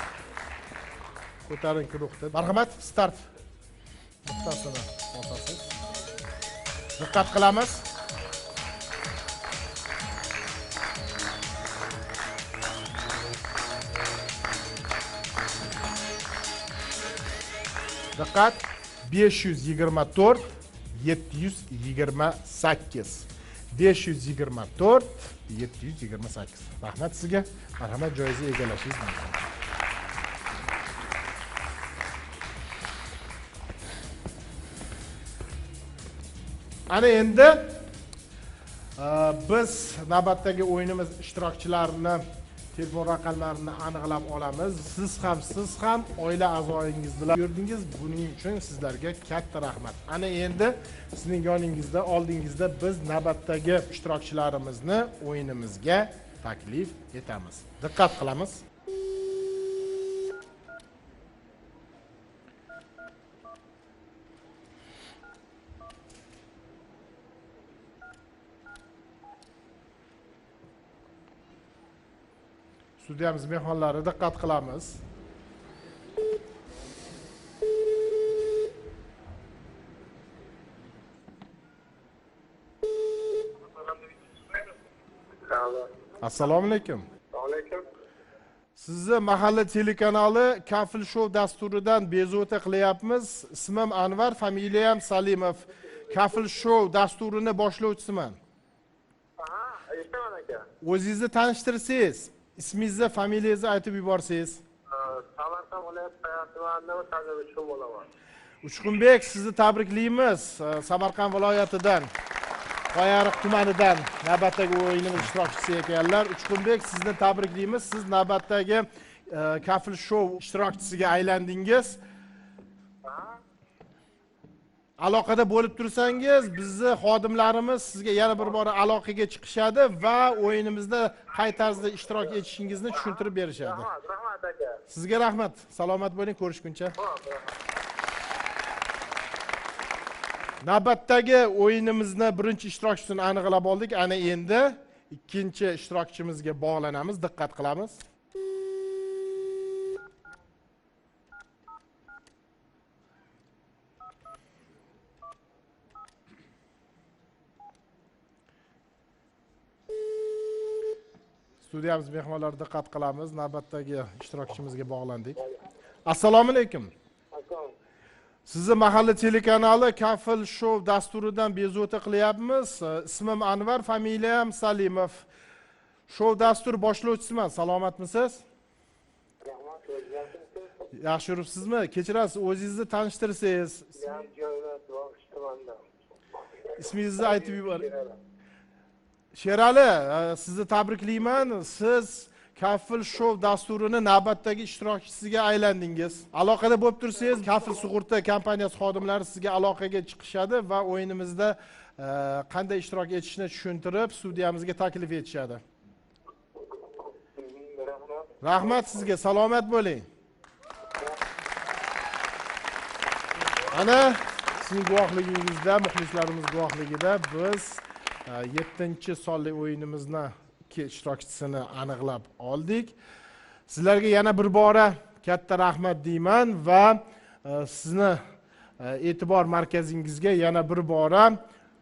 Ko'tarinki ruhda. Marhamat, start nuqtasini bosasiz. Diqqat qilamiz. Diqqat. 524 728. 524 728. Rahmat sizga. Marhamat, joyingizni egallashingiz mumkin. Ana endi biz navbatdagi o'yinimiz ishtirokchilarini telefon raqamlarini aniqlab olamiz. Siz ham oila a'zoyingiz bilan yurdingiz. Buning uchun sizlarga katta rahmat. Ana endi sizning yoningizda, oldingizda biz navbatdagi ishtirokchilarimizni o'yinimizga taklif etamiz. Diqqat qilamiz. Studiyamiz mehmonlari, diqqat qilamiz. Assalomu alaykum. Alaykum. Sizni mahalla telekanali Kafil Show dasturidan bezovta qilyapmiz. Ismim Anvar, familiyam Salimov. Kafil Show dasturini boshlovchisiman. Eshitaman aka. O'zingizni tanishtirsangiz, ismingizni, familiyangizni aytib yuborsangiz. Samarqand viloyati tumanida tajribachi bo'laman. Uchqunbek, sizni tabriklaymiz. Samarqand viloyatidan, Qo'yariq tumanidan navbatdagi o'yinimiz ishtirokchisi ekanlar. Uchqunbek, sizni tabriklaymiz. Siz navbatdagi Kafil Show ishtirokchisiga aylandingiz. Aloqada bo'lib tursangiz, bizni xodimlarimiz sizga yana bir bor aloqaga chiqishadi va o'yinimizda qay tarzda ishtirok etishingizni tushuntirib berishadi. Rahmat aka. Sizga rahmat. Salomat bo'ling, ko'rishguncha. Navbatdagi o'yinimizni birinchi ishtirokchisini aniqlab oldik. Ana endi ikkinchi ishtirokchimizga bog'lanamiz. Diqqat qilamiz. Studiyamiz mehmonlari, diqqat qilamiz. Navbatdagi ishtirokchimizga bog'landik. Assalomu alaykum. Sizni mahalla telekanali Kafil Show dasturidan bezovta qilyapmiz. Ismim Anvar, familiyam Salimov. Show dasturi boshlovchisiman. Salomatmisiz? Yaxshi yuribsizmi? Kechirasiz, o'zingizni tanishtirsangiz. Ismingizni aytib yuboring. Sherali, sizni tabriklayman. Siz Kafil Show dasturini navbatdagi ishtirokchisiga aylandingiz. Aloqada bo'lib tursangiz, Kafil sug'urta kompaniyasi xodimlari sizga aloqaga chiqishadi va o'yinimizda qanday ishtirok etishni tushuntirib, studiyamizga taklif etishadi. Rahmat sizga, salomat bo'ling. Ana sizning guvohligingizda, muxlislarimiz guvohligida biz 7-sonli o'yinimizni ishtirokchisini aniqlab oldik. Sizlarga yana bir bora katta rahmat deyman va sizni e'tibor markazingizga yana bir bora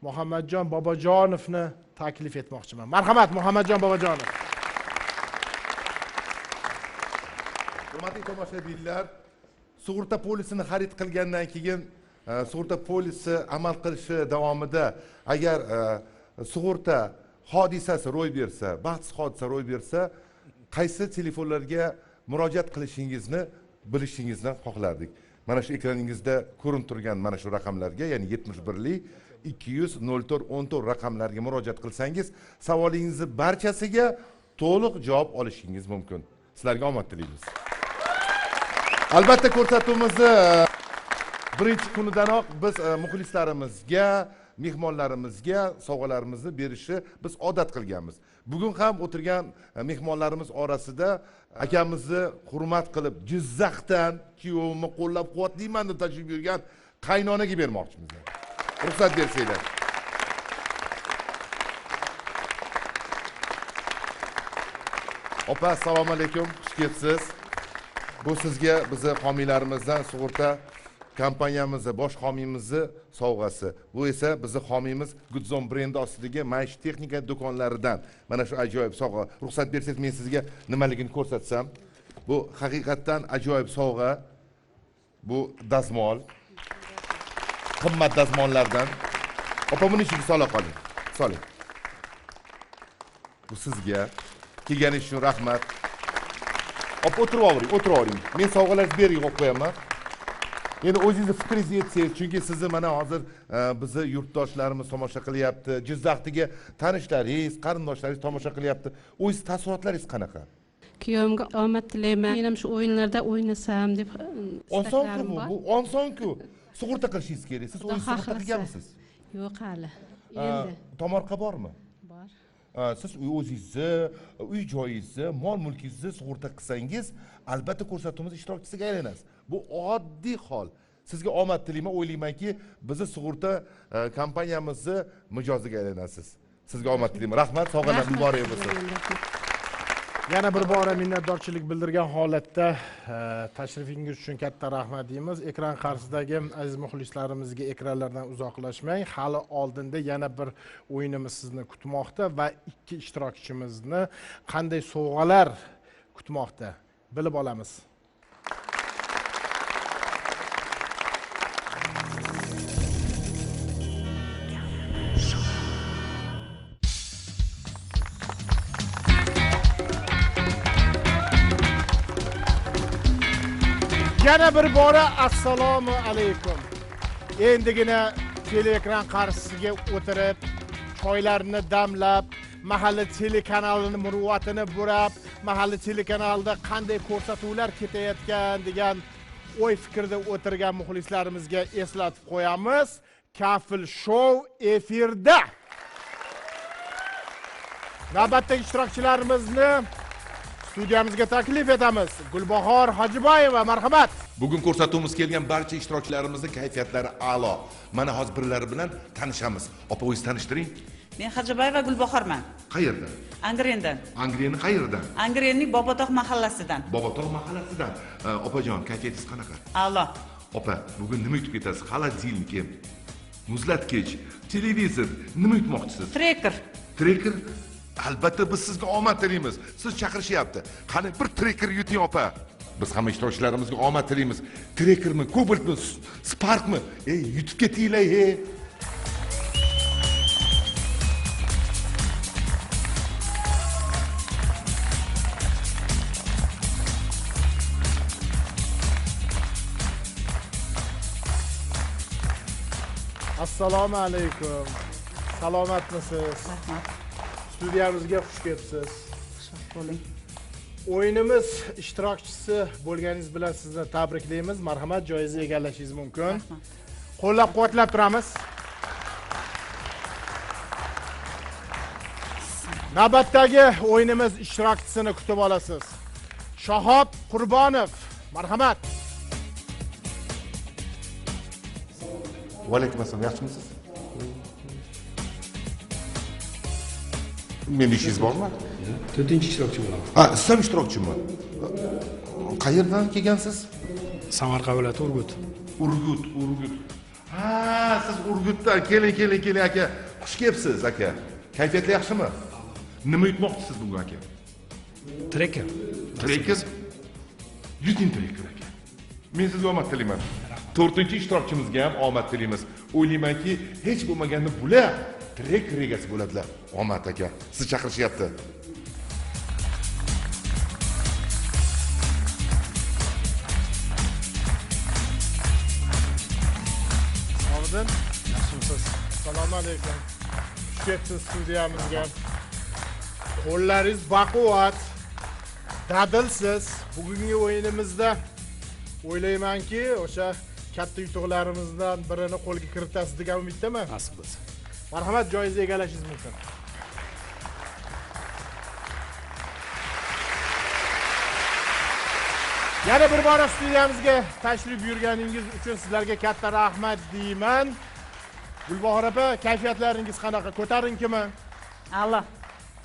Muhammadjon Bobojonovni taklif etmoqchiman. Marhamat, Muhammadjon Bobojonov. Hurmatli tomoshabinlar, sug'urta polisini xarid qilgandan keyin sug'urta polisi amal qilishi davomida agar sug'urta hodisasi ro'y bersa, baxtsiz hodisa ro'y bersa, qaysi telefonlarga murojaat qilishingizni bilishingizni xohlardik. mana shu ekraningizda ko'rinib turgan mana shu raqamlarga, ya'ni 71lik 200 04 14 raqamlariga murojaat qilsangiz, savolingizni barchasiga to'liq javob olishingiz mumkin. Sizlarga omad tilaymiz. Albatta ko'rsatuvimizni birinchi kunidanoq biz muxlislarimizga, mehmonlarimizga sovg'alarimizni berishni biz odat qilganmiz. Bugun ham o'tirgan mehmonlarimiz orasida akamizni hurmat qilib Jizzaxdan kuyovimni qo'llab-quvvatlayman deb tashrif buyurgan qaynonaga bermoqchimiz. Ruxsat bersanglar. Opa, assalomu alaykum. Xush kelibsiz. Bu sizga bizni homiylarimizdan sug'urta kompaniyamizni bosh homiyimizni sovg'asi. Bu esa bizni homiyimiz Gudzon brendi ostidagi maishiy texnika do'konlaridan. Mana shu ajoyib sovg'a. Ruxsat bersangiz, men sizga nimaligini ko'rsatsam. Bu haqiqatdan ajoyib sovg'a. Bu dazmol. Qimmat dazmollardan. Opa, buni ichiga sola qoling. Soling. Bu sizga kelganingiz uchun rahmat. Opa, o'tiravering. Men sovg'alarni berib qo'yib qo'yaman. Endi o'zingizni fikringizni aytsangiz, chunki sizni mana hozir bizni yurtdoshlarimiz tomosha qilyapti. Jizzaxdagi tanishlaringiz, qarindoshlaringiz tomosha qilyapti. O'zingiz taassurotlaringiz qanaqa? Kuyovimga omad tilayman. Men ham shu o'yinlarda o'ynasam deb Osonku bu, osonku. Sug'urta qilishingiz kerak. Siz o'zingiz sug'urta qilganmisiz? Yo'q, hali. Endi tomorqa bormi? bor. Siz o'zingizni, uy joyingizni, mol-mulkingizni sug'urta qilsangiz, albatta ko'rsatuvimiz ishtirokchisiga aylanasiz. Bu oddiy hol. Sizga omad tilayman, o'ylaymanki, bizni sug'urta kompaniyamizni mijoziga aylanasiz. Sizga omad tilayman. Rahmat, sog'lig'ingiz muborak bo'lsin. Yana bir bora minnatdorchilik bildirgan holatda tashrifingiz uchun katta rahmat deymiz. Ekran qarshisidagi aziz muxlislarimizga ekranlardan uzoqlashmang. Hali oldinda yana bir o'yinimiz sizni kutmoqda va ikki ishtirokchimizni qanday sovg'alar kutmoqda bilib olamiz. Yana bir bora assalomu alaykum. Endigina teleekran qarshisiga o'tirib, choylarni damlab, mahalla telekanalining muruvvatini burab, mahalla telekanalida qanday ko'rsatuvlar ketayotgan degan o'y fikrda o'tirgan muxlislarimizga eslatib qo'yamiz. Kafil show efirda. Navbatdagi ishtirokchilarimizni studiyamizga taklif etamiz. Gulbahor Hojiboyeva, marhamat. Bugun ko'rsatuvimiz kelgan barcha ishtirokchilarimizning kayfiyatlari a'lo. Mana hozir birlari bilan tanishamiz. Opa, o'zingizni tanishtiring. Men Hojiboyeva Gulbahorman. Qayerdan? Angrendan. Angrenni qayerdan? Angrenning Bobotog' mahallasidan. Bobotog' mahallasidan. Opajon, kayfiyatingiz qanaqa? A'lo. Opa, bugun nima yutib ketasiz? Xolodilnik, muzlatkich, televizor, nima yutmoqchisiz? Trekker. Trekker? Albatta biz sizga omad tilaymiz. Siz chaqirishyapti. Qani bir trekker yuting, opa. Biz hamma ishtirokchilarimizga omad tilaymiz. Trekkermi, Cobaltmi, Sparkmi? Yutib ketinglar, Assalomu alaykum. Salomatmisiz? Rahmat. Studiyamizga xush kelibsiz. Xush bo'ling. O'yinimiz ishtirokchisi bo'lganingiz bilan sizni tabriklaymiz. Marhamat, joyingizni egallashingiz mumkin. Qo'llab-quvvatlab turamiz. Navbatdagi o'yinimiz ishtirokchisini kutib olasiz. Shahob Qurbonov, marhamat. Va alaykum assalom, yaxshimisiz? Meni ishingiz bormi? 4-ishtirokchi bo'laman. Siz ham ishtirokchiman. Qayerdan kelgansiz? Samarqand viloyati Urgut. Urgut. Siz Urgutdan. Keling aka. Xush kelibsiz aka. Kayfiyatlar yaxshimi? Nima yutmoqchisiz bugun aka? Trekker. Yuting trekker aka. Men sizga omad tilayman. 4-ishtirokchimizga ham omad tilaymiz. O'ylaymanki, hech bo'lmaganda bular trekker egasi bo'ladilar. Omad aka, siz chaqirishyapti. bo'lsin. Yaxshimisiz? Assalomu alaykum. Xush kelibsiz studiyamizga. Qo'llaringiz baquvvat, dadilsiz. Bugungi o'yinimizda o'ylaymanki, o'sha katta yutuqlarimizdan birini qo'lga kiritasiz degan umiddaman. Nasib bo'lsa. Marhamat, joyingizni egallashingiz mumkin. Yana bir bora studiyamizga tashrif buyurganingiz uchun sizlarga katta rahmat deyman. Gulbahor opa, kayfiyatlaringiz qanaqa? Ko'tarinkimi? A'lo.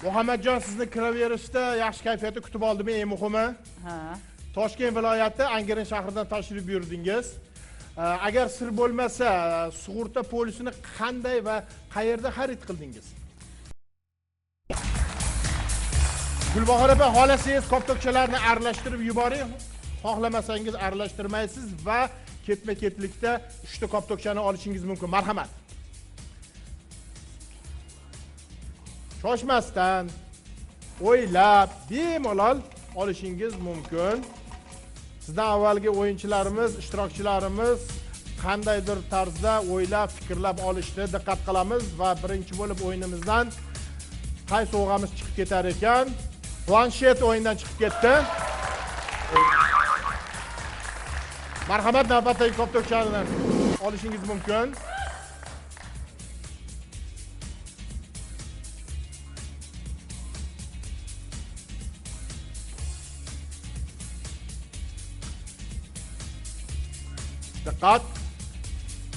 Muhammadjon, sizni kiraverishda yaxshi kayfiyatda kutib oldimi, eng muhimi? Ha. Toshkent viloyati Angirin shahridan tashrif buyurdingiz. Agar sir bo'lmasa, sug'urta polisini qanday va qayerda xarid qildingiz? Gulbahor opa, xohlasangiz koptokchalarni aralashtirib yuboring. Xohlamasangiz aralashtirmaysiz va ketma-ketlikda 3 ta koptokchani olishingiz mumkin. Marhamat. Shoshmasdan, o'ylab, bemalol olishingiz mumkin. Sizdan avvalgi o'yinchilarimiz, ishtirokchilarimiz qandaydir tarzda o'ylab, fikrlab olishdi. Diqqat qilamiz va birinchi bo'lib o'yinimizdan qaysi o'g'amiz chiqib ketar ekan? Planshet o'yindan chiqib ketdi. Marhamat, navbatdagi koptokchani olishingiz mumkin. Diqqat.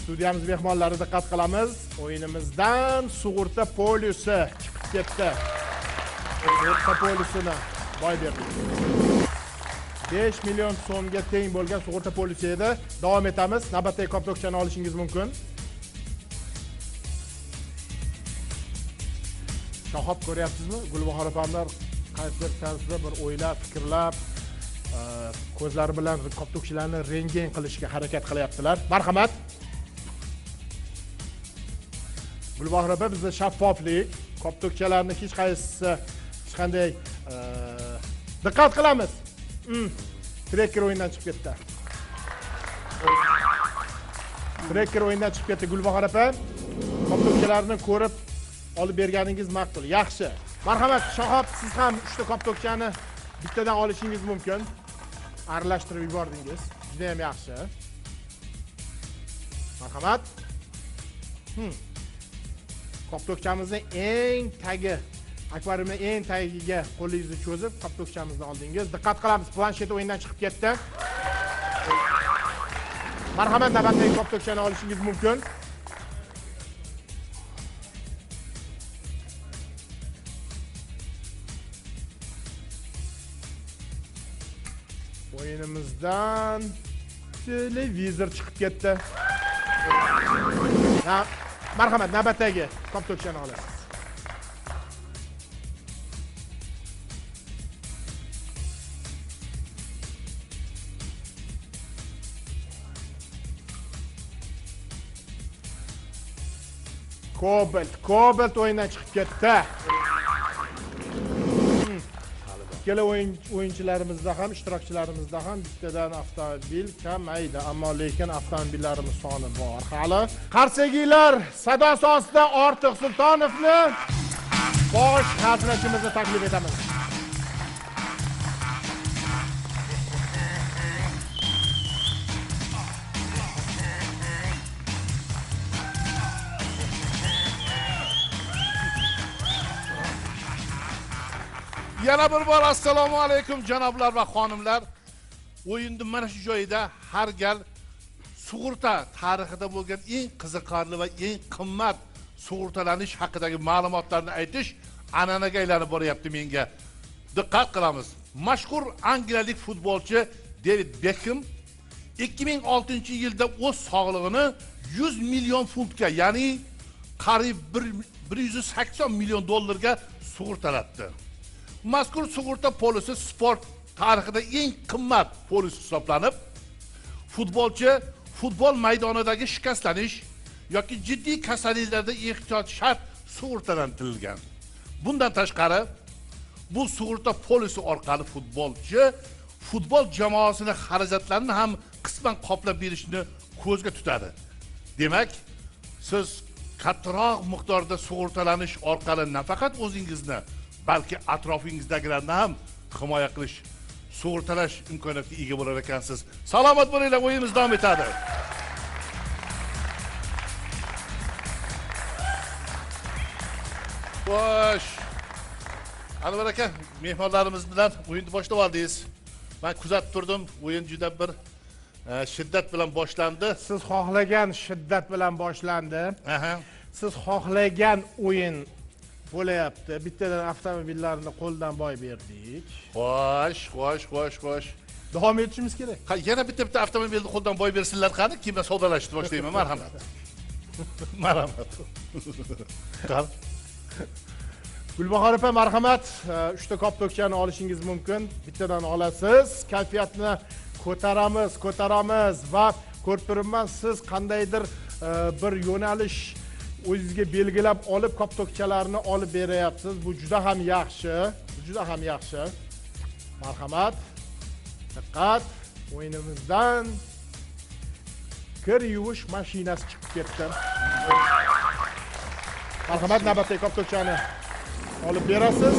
Studiyamiz mehmonlari diqqat qilamiz. O'yinimizdan sug'urta polisi chiqib ketdi. Sug'urta polisini boy berdik. 5 million so'mga teng bo'lgan sug'urta polisi edi. Davom etamiz. Navbatdagi koptokchani olishingiz mumkin. Shohab, ko'ryapsizmi? Gulbahor opamlar qaysidir tarzda bir o'ylab, fikrlab, ko'zlari bilan koptokchilarni rentgen qilishga harakat qilyaptilar. Marhamat. Gulbahor opa, bizda shaffoflik, koptokchalarni hech qaysisi hech qanday diqqat qilamiz. Trekker o'yindan chiqib ketdi. Trekker o'yindan chiqib ketdi. Gulbahor opa, koptokchalarni ko'rib olib berganingiz maqbul. Yaxshi. Marhamat, Shohab, siz ham 3 ta koptokchani bittadan olishingiz mumkin. Aralashtirib yubordingiz. Juda ham yaxshi. Marhamat. Koptokchamizning eng tagi, akvariumning eng tagiga qo'lingizni cho'zib, koptokchamizni oldingiz. Diqqat qilamiz, planshet o'yindan chiqib ketdi. Marhamat, navbatdagi koptokchani olishingiz mumkin. O'yinimizdan televizor chiqib ketdi. Marhamat, navbatdagi koptokchani olasiz. Kobalt o'yindan chiqib ketdi. Ikkala o'yinchilarimizda ham, ishtirokchilarimizda ham bittadan avtomobil kamaydi, ammo lekin avtomobillarimiz soni bor. Hali Qarsagilar sadosi ostida Ortiq Sultonovni bosh xazinachimizni taklif etamiz. Yana bir bor assalomu alaykum janoblar va xonimlar. O'yinning mana shu joyida har gal sug'urta tarixida bo'lgan eng qiziqarli va eng qimmat sug'urtalanish haqidagi ma'lumotlarni aytish an'anaga aylanib boryapti menga. Diqqat qilamiz. Mashhur angliyalik futbolchi David Beckham 2006-yilda o'z sog'lig'ini 100 million funtga, ya'ni qariyb 180 million dollarga sug'urtalatdi. Mazkur sug'urta polisi sport tarixida eng qimmat polis hisoblanib, futbolchi futbol maydonidagi shikastlanish yoki jiddiy kasalliklarda ehtiyot shart sug'urtalantirilgan. Bundan tashqari, bu sug'urta polisi orqali futbolchi futbol jamoasining xarajatlarini ham qisman qoplab berishni ko'zga tutadi. Demak, siz kattaroq miqdorda sug'urtalanish orqali nafaqat o'zingizni, balki atrofingizdagilarni ham himoya qilish, sug'urtalash imkoniyatiga ega bo'lar ekansiz. Salomat bo'linglar, o'yinimiz davom etadi. Xo'sh. Anvar aka, mehmonlarimiz bilan o'yinni boshlab oldingiz. Men kuzatib turdim, o'yin juda bir shiddat bilan boshlandi. Siz xohlagan shiddat bilan boshlandi. Aha. Siz xohlagan o'yin bo'layapti. Bittadan avtomobillarni qo'ldan boy berdik. Xo'sh. Davom etishimiz kerak. Yana bitta avtomobilni qo'ldan boy bersinlar qani, kimdan savdolashishni boshlayman, marhamat. Marhamat. Qal. Gulbahor opa, marhamat. 3 ta koptokchani olishingiz mumkin. Bittadan olasiz. Kayfiyatni ko'taramiz va ko'rib turibman, siz qandaydir bir yo'nalish o'zingizga belgilab olib koptokchalarni olib beryapsiz. Bu juda ham yaxshi. Marhamat. Diqqat. O'yinimizdan kir yuvish mashinasi chiqib ketdi. Marhamat, navbatdagi koptokchani olib berasiz.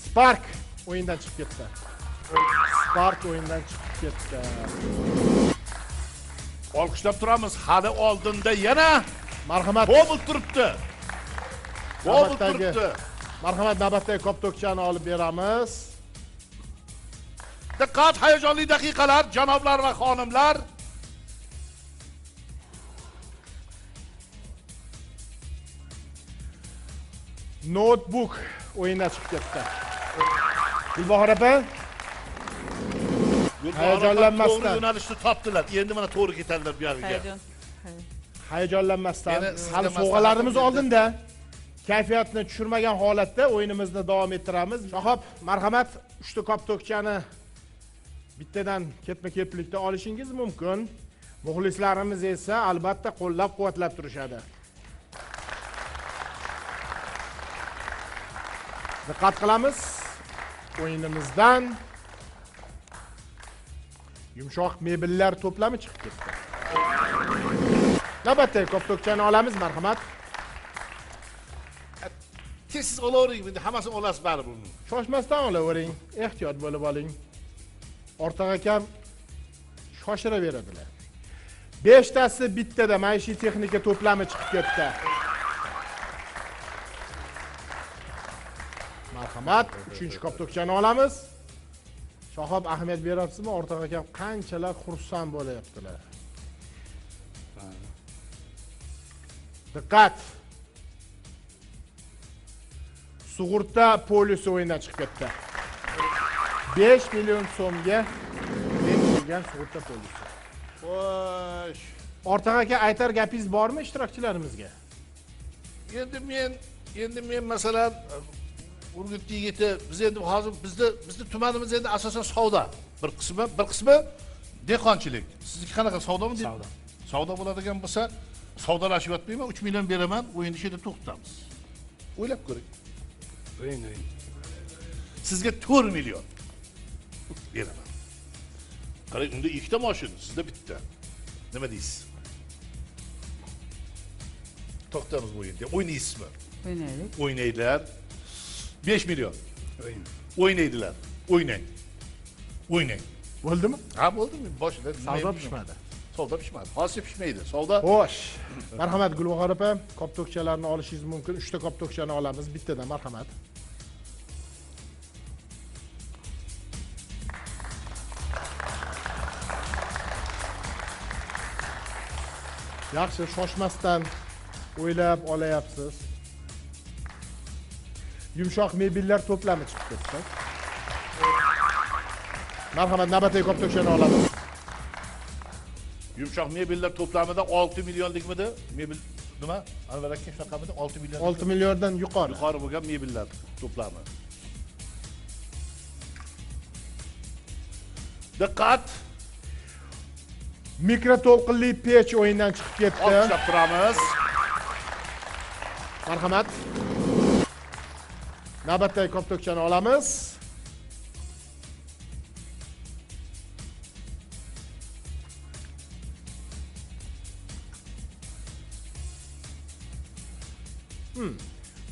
Spark o'yindan chiqib ketdi. Olqishlab turamiz. Hali oldinda yana marhamat Bobul turibdi. Marhamat, navbatdagi koptokchani olib beramiz. Diqqat, hayajonli daqiqalar, janoblar va xonimlar. Notebook o'yindan chiqib ketdi. Gulbahor opa, hayajonlanmasdan. To'g'ri yo'nalishni topdilar. Endi mana to'g'ri ketadilar bu yerga. Hayajonlanmasdan. Hali sovg'alarimiz oldinda. Kayfiyatni tushirmagan holatda o'yinimizni davom ettiramiz. Shohab, marhamat, 3 ta koptokchani bittadan ketma-ketlikda olishingiz mumkin. Muxlislarimiz esa albatta qo'llab-quvvatlab turishadi. Diqqat qilamiz. O'yinimizdan yumshoq mebellar to'plami chiqib ketdi. Navbatdagi koptokchani olamiz, marhamat. Siz olavering, endi hammasini olasiz baribir. Shoshmasdan olavering, ehtiyot bo'lib oling. Ortiq akam shoshiraveradilar. 5 tasi bittada maishiy texnika to'plami chiqib ketdi. Marhamat, 3-koptokchani olamiz. Shohab, ahamiyat beryapsizmi? Ortiq akam qanchalar xursand bo'layaptilar. Diqqat. Sug'urta polisi o'yindan chiqib ketdi. 5 million so'mga berilgan sug'urta polisi. Xo'sh. Ortiq aka, aytar gapingiz bormi ishtirokchilarimizga? Endi men masalan Urgut yigiti, biz endi hozir bizning tumanimiz endi asosan savdo. Bir qismi dehqonchilik. Sizniki qanaqa savdomi? Savdo bo'ladigan bo'lsa, savdolashib yotmayman, 3 million beraman, o'yinni shu yerda to'xtatamiz. O'ylab ko'ring. O'yin. Sizga 4 million beraman. Qarang, unda 2 ta mashina, sizda bitta. Nima deysiz? To'xtamiz o'yinda. O'ynaysizmi? O'ynaylik. O'ynaydilar. 5 million. O'ynaydilar. O'ynang. Bo'ldimi? Ha, bo'ldimi? Boshida savdo pishmadi. Savdo pishmadi. Hozir pishmaydi. Savdo. Xo'sh. Marhamat, Gulbahor opa, koptokchalarni olishingiz mumkin. 3 ta koptokchani olamiz, bittadan marhamat. Yaxshi, shoshmasdan o'ylab olayapsiz. Yumshoq mebellar to'plami chiqib ketdi. Marhamat, navbatdagi koptokchani olamiz. Yumshoq mebellar to'plamida 6 millionlikmidi? Mebel nima? Anvar aka shunaqamidi? 6 million. 6 milliondan yuqori. Yuqori bo'lgan mebellar to'plami. Diqqat. Mikroto'lqinli pech o'yindan chiqib ketdi. Olqishlab turamiz. Marhamat. Navbatdagi koptokchani olamiz.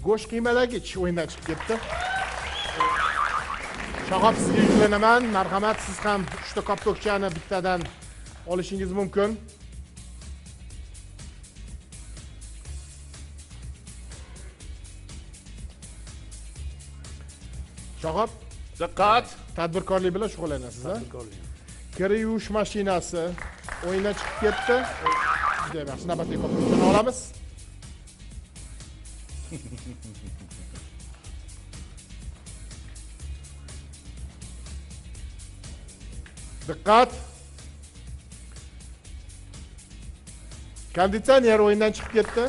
Go'sht qiymalagich o'yindan chiqib ketdi. Shahob sizga yuklanaman. Marhamat, siz ham 3 ta koptokchani bittadan olishingiz mumkin. Shahob, Diqqat. tadbirkorlik bilan shug'ullanasiz, ha? Tadbirkorlik. Kir yuvish mashinasi o'yindan chiqib ketdi. Juda yaxshi, navbatdagi koptokchani olamiz. Diqqat. Konditsioner o'yindan chiqib ketdi.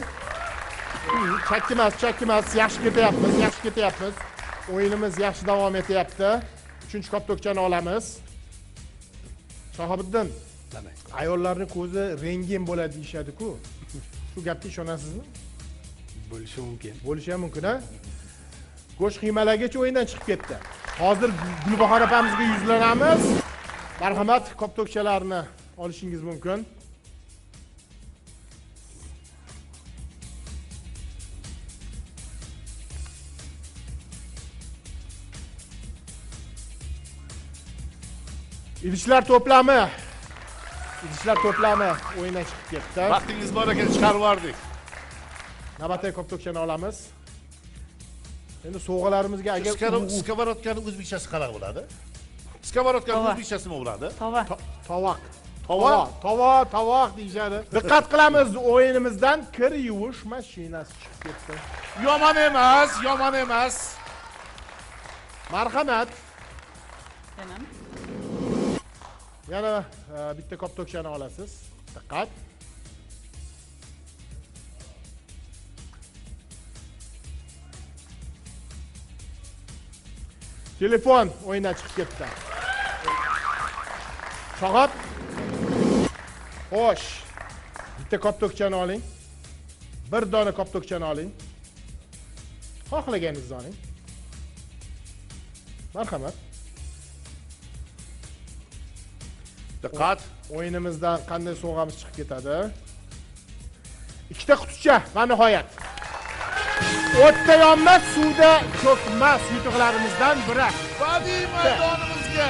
Chakkimas, yaxshi ketyapmiz. O'yinimiz yaxshi davom etyapti. 3-koptokchani olamiz. Shahobiddin, ayollarning ko'zi rengin bo'ladi deyshadi-ku. Shu gapga ishonasizmi? Bo'lishi mumkin. Bo'lishi ham mumkin, ha? Go'sht qiymalagich o'yindan chiqib ketdi. Hozir Gulbahor opamizga yuzlanamiz. Marhamat, koptokchalarni olishingiz mumkin. Idishlar to'plami o'yindan chiqib ketdi. Vaqtingiz bor ekan chiqarib yubordik. Navbatdagi koptokchani olamiz. Endi sovg'alarimizga agar Skоворodkani o'zbekchasi qanaqa bo'ladi? Skоворodkani o'zbekchasi nima bo'ladi? Tovoq deyishadi. Diqqat qilamiz, o'yinimizdan kir yuvish mashinasi chiqib ketdi. Yomon emas. Marhamat. Yana bitta koptokchani olasiz. Diqqat. Telefon o'yindan chiqib ketdi. Shahob. Xo'sh. Bitta koptokchani oling. Bir dona koptokchani oling. Xohlaganingizni oling. Marhamat. Diqqat. O'yinimizdan qanday sovg'amiz chiqib ketadi? 2 ta quticha va nihoyat. O'tda yonmas, suvda cho'kmas yutuqlarimizdan biri. Badiiy maydonimizga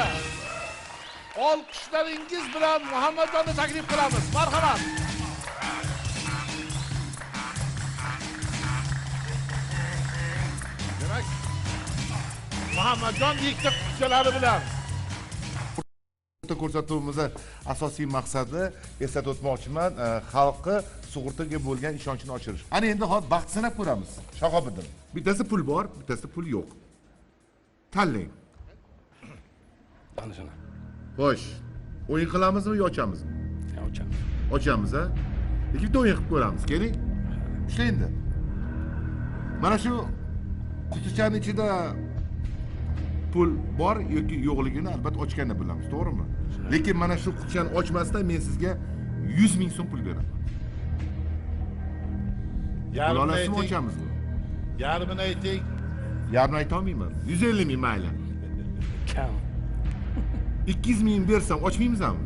olqishlaringiz bilan Muhammadjonni taklif qilamiz. Marhamat. Demak, Muhammadjon ikkita qutichalari bilan ko'rsatuvimizning asosiy maqsadi eslatib o'tmoqchiman, xalqqa sug'urtaga bo'lgan ishonchini oshirish. Ana endi hozir baxt sanab ko'ramiz. Shahobiddin. Bittasi pul bor, bittasi pul yo'q. Tanlang. Ana shuna. Xo'sh. O'yin qilamizmi yo ochamizmi? Ochamiz. Ochamiz, ha? Ikkita o'yin qilib ko'ramiz. Keling. Ishla endi. Mana shu qutichaning ichida pul bor yoki yo'qligini albatta ochganda bilamiz, to'g'rimi? Lekin mana shu qutichani ochmasdan men sizga 100 ming so'm pul beraman. Yarmini ayting. Ochamizmi? Yarmini ayting. Yarmini ayta olmayman. 150 ming mayli. Kam. 200 ming bersam ochmaymizmi?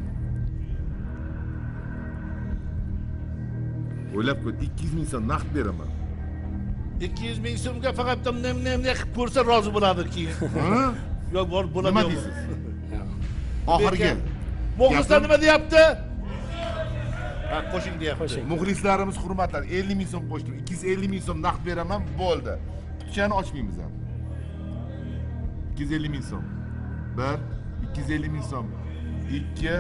O'ylab ko'r, 200 ming so'm naqd beraman. 200 ming so'mga faqat nimne qilib ko'rsa rozi bo'ladi keyin. Ha? Yo'q, bor bo'ladi. Nima deysiz? Oxirgi. Muxlislar nima deyapti? Ha, qo'shing deyapti. Muxlislarimiz hurmatlar, 50 ming so'm qo'shdim. 250 ming so'm naqd beraman, bo'ldi. Qutichani ochmaymiz ham. 250 ming so'm. 1, 250 ming so'm. 2.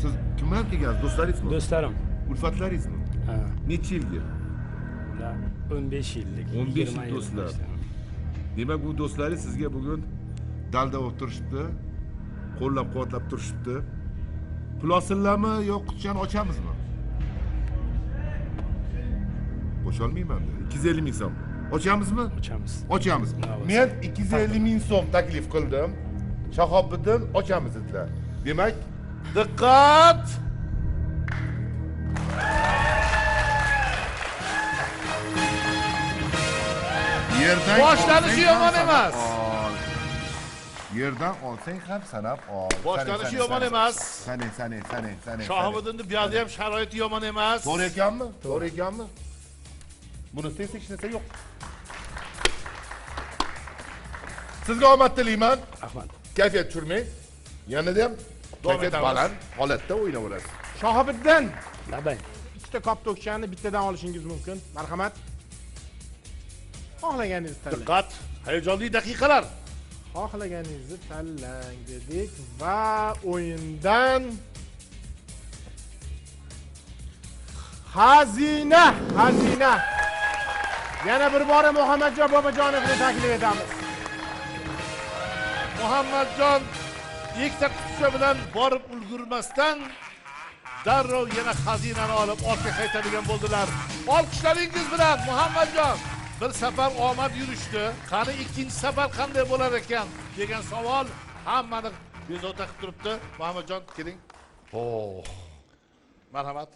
Siz kimlar kelgansiz? Do'stlaringizmi? Do'stlarim. Ulfatlaringizmi? Ha. Necha yilga? 15 yillik. 15 yil do'stlar. Demak, bu do'stlaringiz sizga bugun dalda bo'lib turishibdi. Qo'llab-quvvatlab turishibdi. Pul olsinlarmi yo qutichani ochamizmi? Qo'sha olmayman. 250 ming so'm. Ochamizmi? Ochamiz. Ochamiz. Men 250 ming so'm taklif qildim. Shahobiddin ochamiz dedilar. Demak, diqqat! Yerdan Boshlanishi yomon emas. Yerdan olsang ham sanab ol. Boshlanishi yomon emas. Sani. Shohibiddinning bu yerda ham sharoiti yomon emas. To'g'ri ekanmi? To'g'ri ekanmi? Buni hech narsa yo'q. Sizga omad tilayman. Rahmat. Kayfiyat tushirmang. Yanada ham kayfiyat baland holatda o'ynaverasiz. Shohibiddin, Labay. ikkita kop to'kchani bittadan olishingiz mumkin. Marhamat. Xohlaganingizni tanlang. Diqqat, hayajonli daqiqalar. Xohlaganingizni tanlang dedik va o'yindan xazina. Yana bir bora Muhammadjon Bobojonovni taklif etamiz. Muhammadjon ikkita qutcha bilan borib ulgurmasdan darrov yana xazinani olib ortga qaytadigan bo'ldilar. Olqishlaringiz bilan Muhammadjon bir safar omad yurishdi. Qani ikkinchi safar qanday bo'lar ekan degan savol hammani bezovta qilib turibdi. Muhammadjon keling. Marhamat.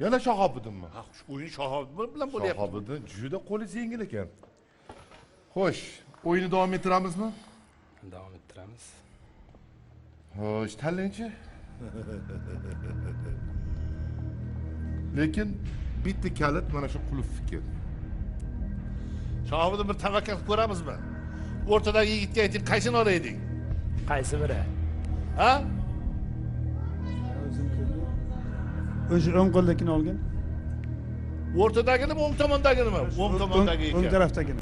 Yana Shahobiddinmi? Ha, shu o'yin Shahobiddin bilan bo'lyapti. Shahobiddin juda qo'li yengil ekan. Xo'sh, o'yinni davom ettiramizmi? Davom ettiramiz. Xo'sh, tanlang-chi. Lekin bitta kalit mana shu qulf fikr. Shahobiddin bir tavakkal qilib ko'ramizmi? O'rtadagi yigitga ayting, qaysini olaydik? Qaysi biri? Ha? O'sha o'ng qo'ldagini olgin. O'rtadaginimi, o'ng tomondaginimi? O'ng tomondagi ekan. O'ng tarafdagini.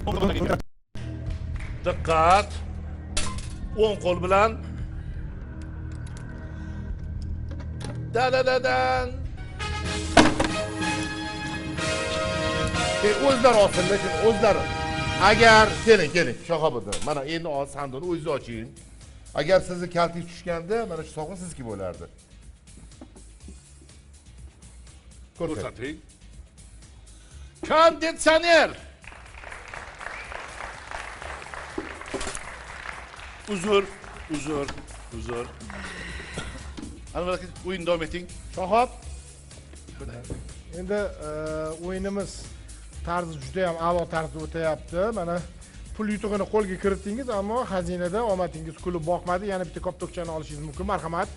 Diqqat. O'ng qo'l bilan da-da-da-dan. O'zlari olsin, lekin o'zlari. Agar keling, Shahobiddin. Mana endi sandiqni o'zingiz oching. Agar sizni kaltingiz tushganda, mana shu sovg'a sizniki bo'lardi. Ko'rsating. Konditsioner. Uzr. Ana o'yin davom eting. Shahob. Endi o'yinimiz tarzi juda ham a'lo tarzda o'tayapti. Mana pul yutug'ini qo'lga kiritdingiz, ammo xazinada omadingiz kulib boqmadi. Yana bitta kop to'kchani olishingiz mumkin. Marhamat.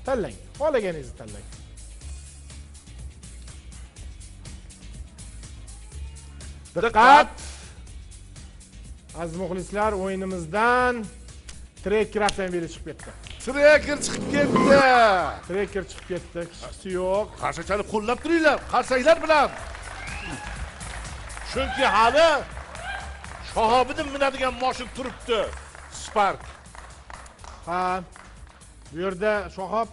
Tanlang. Xohlaganingizni tanlang. Diqqat! Aziz muxlislar, o'yinimizdan Tracker avtomobili chiqib ketdi. Tracker chiqib ketdi. Hechqisi yo'q. Qarshachani qo'llab turinglar, qarsaklar bilan. Chunki hali Shahobiddin minadigan mashin turibdi. Spark. Ha. Bu yerda Shahob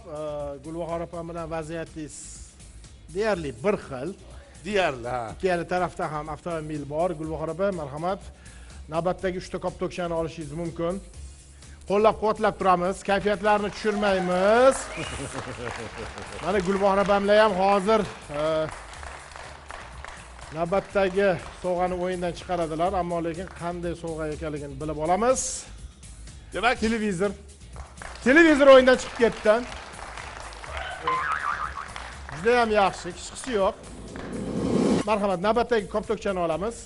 Gulbahor opam bilan vaziyatingiz deyarli bir xil. Deyarli. Ikkala tarafda ham avtomobil bor. Gulbahor opa, marhamat. Navbatdagi 3 ta kop to'kchani olishingiz mumkin. Qo'llab-quvvatlab turamiz, kayfiyatlarni tushirmaymiz. Mana Gulbahor opamlar ham hozir navbatdagi sovg'ani o'yindan chiqaradilar, ammo lekin qanday sovg'a ekanligini bilib olamiz. Demak, televizor o'yindan chiqib ketdi. Juda ham yaxshi, hechqisi yo'q. Marhamat, navbatdagi kop to'kchani olamiz.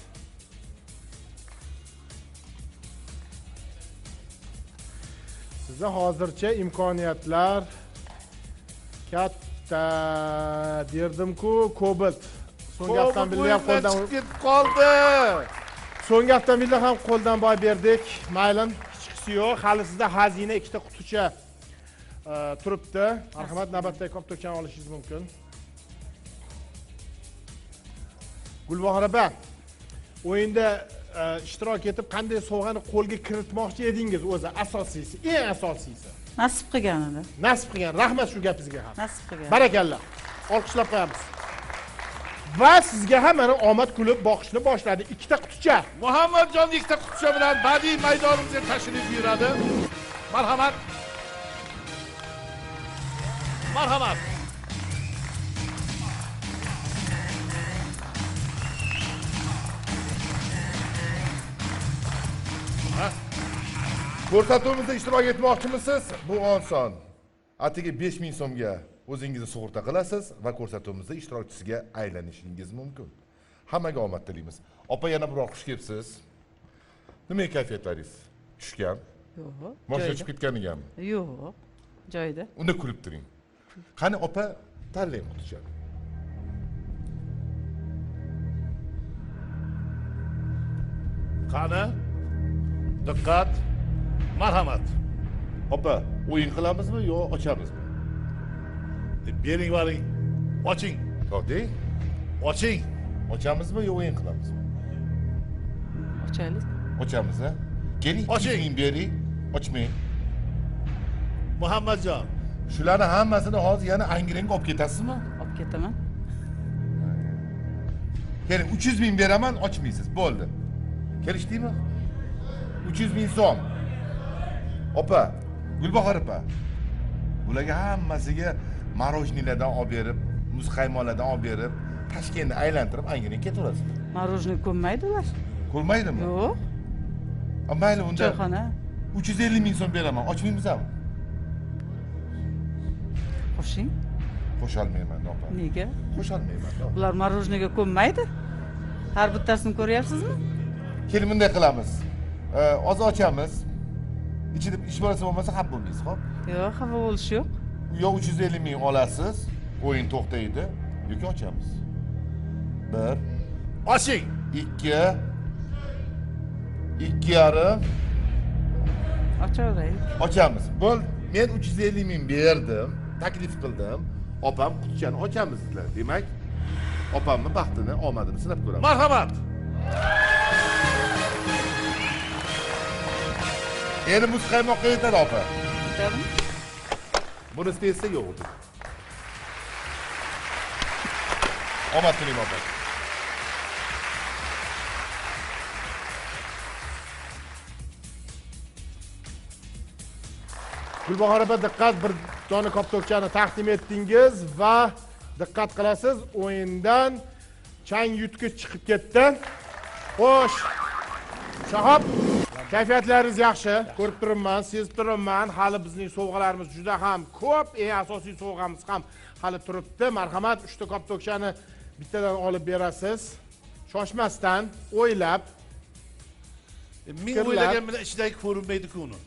Sizda hozircha imkoniyatlar katta derdim-ku, Cobalt. So'nggi avtomobilni ham qo'ldan chiqib qoldi. So'nggi avtomobilni ham qo'ldan boy berdik. Mayli, hechqisi yo'q. Hali sizda xazina ikkita quticha turibdi. Marhamat, navbatdagi kop to'kchani olishingiz mumkin. Gulbahor opa, o'yinda ishtirok etib qanday sovg'ani qo'lga kiritmoqchi edingiz o'zi asosiysi, eng asosiysi. Nasib qilganida. Nasib qilgan. Rahmat shu gapingizga ham. Nasib qilgan. Barakalloh. Olqishlab qo'yamiz. Va sizga ham mana omad kulib boqishni boshladi. Ikkita quticha. Muhammadjon ikkita quticha bilan badiiy maydonimizga tashrif buyuradi. Marhamat. Ko'rsatuvimizda ishtirok etmoqchimisiz? Bu oson. Atigi 5000 so'mga o'zingizni sug'urta qilasiz va ko'rsatuvimizda ishtirokchisiga aylanishingiz mumkin. Hammaga omad tilaymiz. Opa yana bir xush kelibsiz. Nima kayfiyatlaringiz? Tushgan? Yo'q. Moshina chiqib ketganigami? Yo'q. Joyida. Unda kulib turing. Qani opa, tanlang qutichani. Qani? Diqqat. Marhamat. Opa, o'yin qilamizmi yo ochamizmi? Bering boring. Oching. To'xting. Oching. Ochamizmi yo o'yin qilamizmi? Ochaylik. Ochamiz, ha? Keling, Oching. oching bering. Ochmang. Muhammadjon. Shularni hammasini hozir yana Angranga olib ketasizmi? Olib ketaman. Keling, 300 ming beraman, ochmaysiz. Bo'ldi. Kelishdingmi? 300 ming so'm. Opa, Gulbahor opa. Bularga hammasiga marojnilardan olib berib, muz qaymoqlardan olib berib, Toshkentni aylantirib Angranga ketaverasiz. Marojniy ko'nmaydi ular. Ko'rmaydimi? Yo'q. Mayli, unda Choyxona. 350 ming so'm beraman. Ochmaymizmi? Qo'shing. Qo'sholmayman, opa. Nega? Qo'sholmayman. Ular marojniga ko'nmaydi. Har bittasini ko'ryapsizmi? Keling, bunday qilamiz. Hozir ochamiz. Ichida ish bo'lsa bo'lmasa xafa bo'lmaysiz, xo'p? Yo'q, xafa bo'lish yo'q. Yo 350 ming olasiz, o'yin to'xtaydi, yoki ochamiz. 1 Oching. 2 2,5 Ochaveraylik. ochamiz. Bo'ldi. Men 350 ming berdim, taklif qildim. Opam qutichani ochamiz dedilar. Demak, opamni baxtini, omadini sinab ko'ramiz. Marhamat. Endi muz qaymoqqa yetadi, opa. Yetadimi? Bunisi esa yo'q. Omad tilayman, opa. Gulbahor opa, diqqat, bir dona koptokchani taqdim etdingiz va diqqat qilasiz, o'yindan chang yutgich chiqib ketdi. Xo'sh. Shahob, kayfiyatlaringiz yaxshi, ko'rib turibman, sezib turibman. Hali bizning sovg'alarimiz juda ham ko'p, eng asosiy sovg'amiz ham hali turibdi. Marhamat, 3 ta koptokchani bittadan olib berasiz. Shoshmasdan, o'ylab. Men o'ylagan bilan ichidagi ko'rinmaydi-ku uni.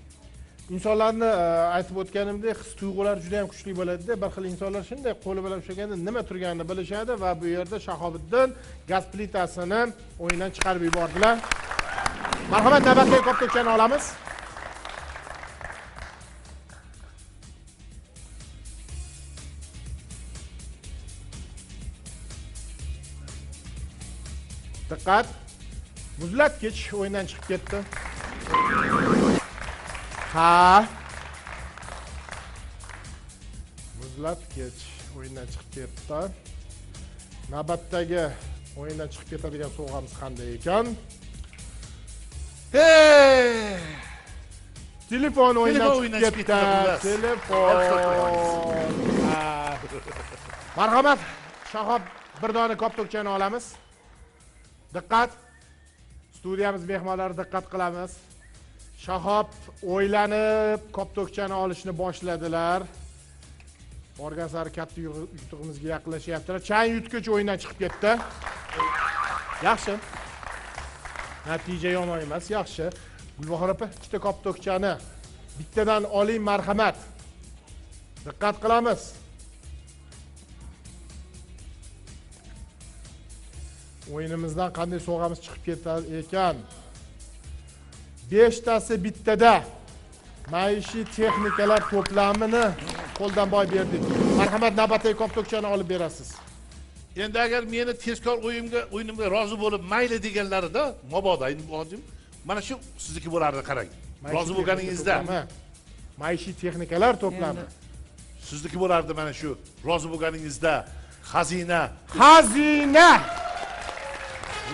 insonlarni aytib o'tganimdek his tuyg'ular juda ham kuchli bo'ladi-da. Bir xil insonlar shunday qo'li bilan ushlaganda nima turganini bilishadi va bu yerda Shahobiddin gaz plitasini o'yindan chiqarib yubordilar. Marhamat, navbatdagi koptokchani olamiz. Diqqat. Muzlatgich o'yindan chiqib ketdi. Ha. Muzlatgich o'yindan chiqib ketdi. Navbatdagi o'yindan chiqib ketadigan sovg'amiz qanday ekan? Hey! Telefon o'yindan chiqib ketdi. Telefon. Marhamat, Shahob bir dona koptokchani olamiz. Diqqat. Studiyamiz mehmonlari diqqat qilamiz. Shahob o'ylanib koptokchani olishni boshladilar. Borgan sari katta yutug'imizga yaqinlashyaptilar. Chang yutgich o'yindan chiqib ketdi. Yaxshi. Natija yomon emas, yaxshi. Gulbahor opa, ikkita koptokchani bittadan oling, marhamat. Diqqat qilamiz. O'yinimizdan qanday sovg'amiz chiqib ketar ekan? 5 tasi bittada maishiy texnikalar to'plamini qo'ldan boy berdik. Marhamat, navbatdagi koptokchani olib berasiz. Endi agar meni tezkor o'yinimga rozi bo'lib mayli deganlarida, mabodo hojim, mana shu sizniki bo'lardi, qarang. Rozi bo'lganingizda maishiy texnikalar to'plami sizniki bo'lardi mana shu. Rozi bo'lganingizda xazina.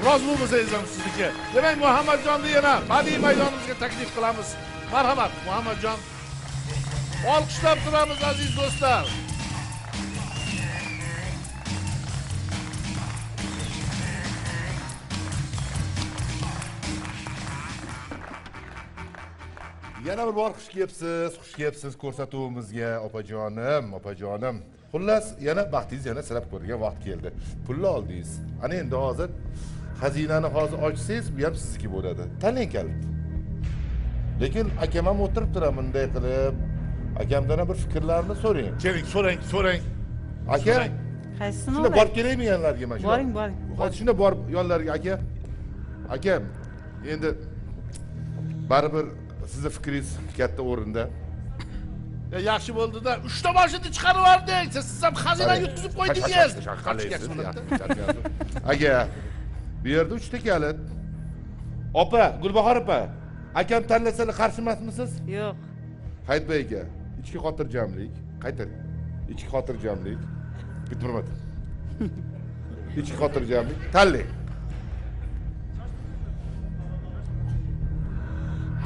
Rozi bo'lmasangiz ham sizniki. Demak, Muhammadjonni yana badiiy maydonimizga taklif qilamiz. Marhamat, Muhammadjon. Olqishlab turamiz, aziz do'stlar. Yana bir bor xush kelibsiz ko'rsatuvimizga opajonim. Xullas, yana baxtingiz yana sirab ko'rgan vaqt keldi. Pulni oldingiz. Ana endi hozir xazinani hozir ochsangiz, bu ham sizniki bo'ladi. Tanlang kalit. Lekin akam ham o'tirib turadi bunday qilib. Akamdan bir fikrlarini so'rang. Keling, so'rang. Qaysini Aka, shunda olay? borib kelaymi yanlarga mana shu? Boring. Hozir shunda borib yonlarga aka. Akam, endi baribir sizni fikringiz katta o'rinda. Yaxshi bo'ldi-da, 3 ta mashina chiqarib yubordik. Siz ham xazina yutkizib qo'ydingiz. Aka, bu yerda 3 ta kalit. Opa, Gulbahor opa, akam tanlasalar qarshi emasmisiz? Yo'q. Hayitbay aka, ichki xotirjamlik, qaytaring. Ichki xotirjamlik. Bitmirmat. Ichki xotirjamlik, tanlang.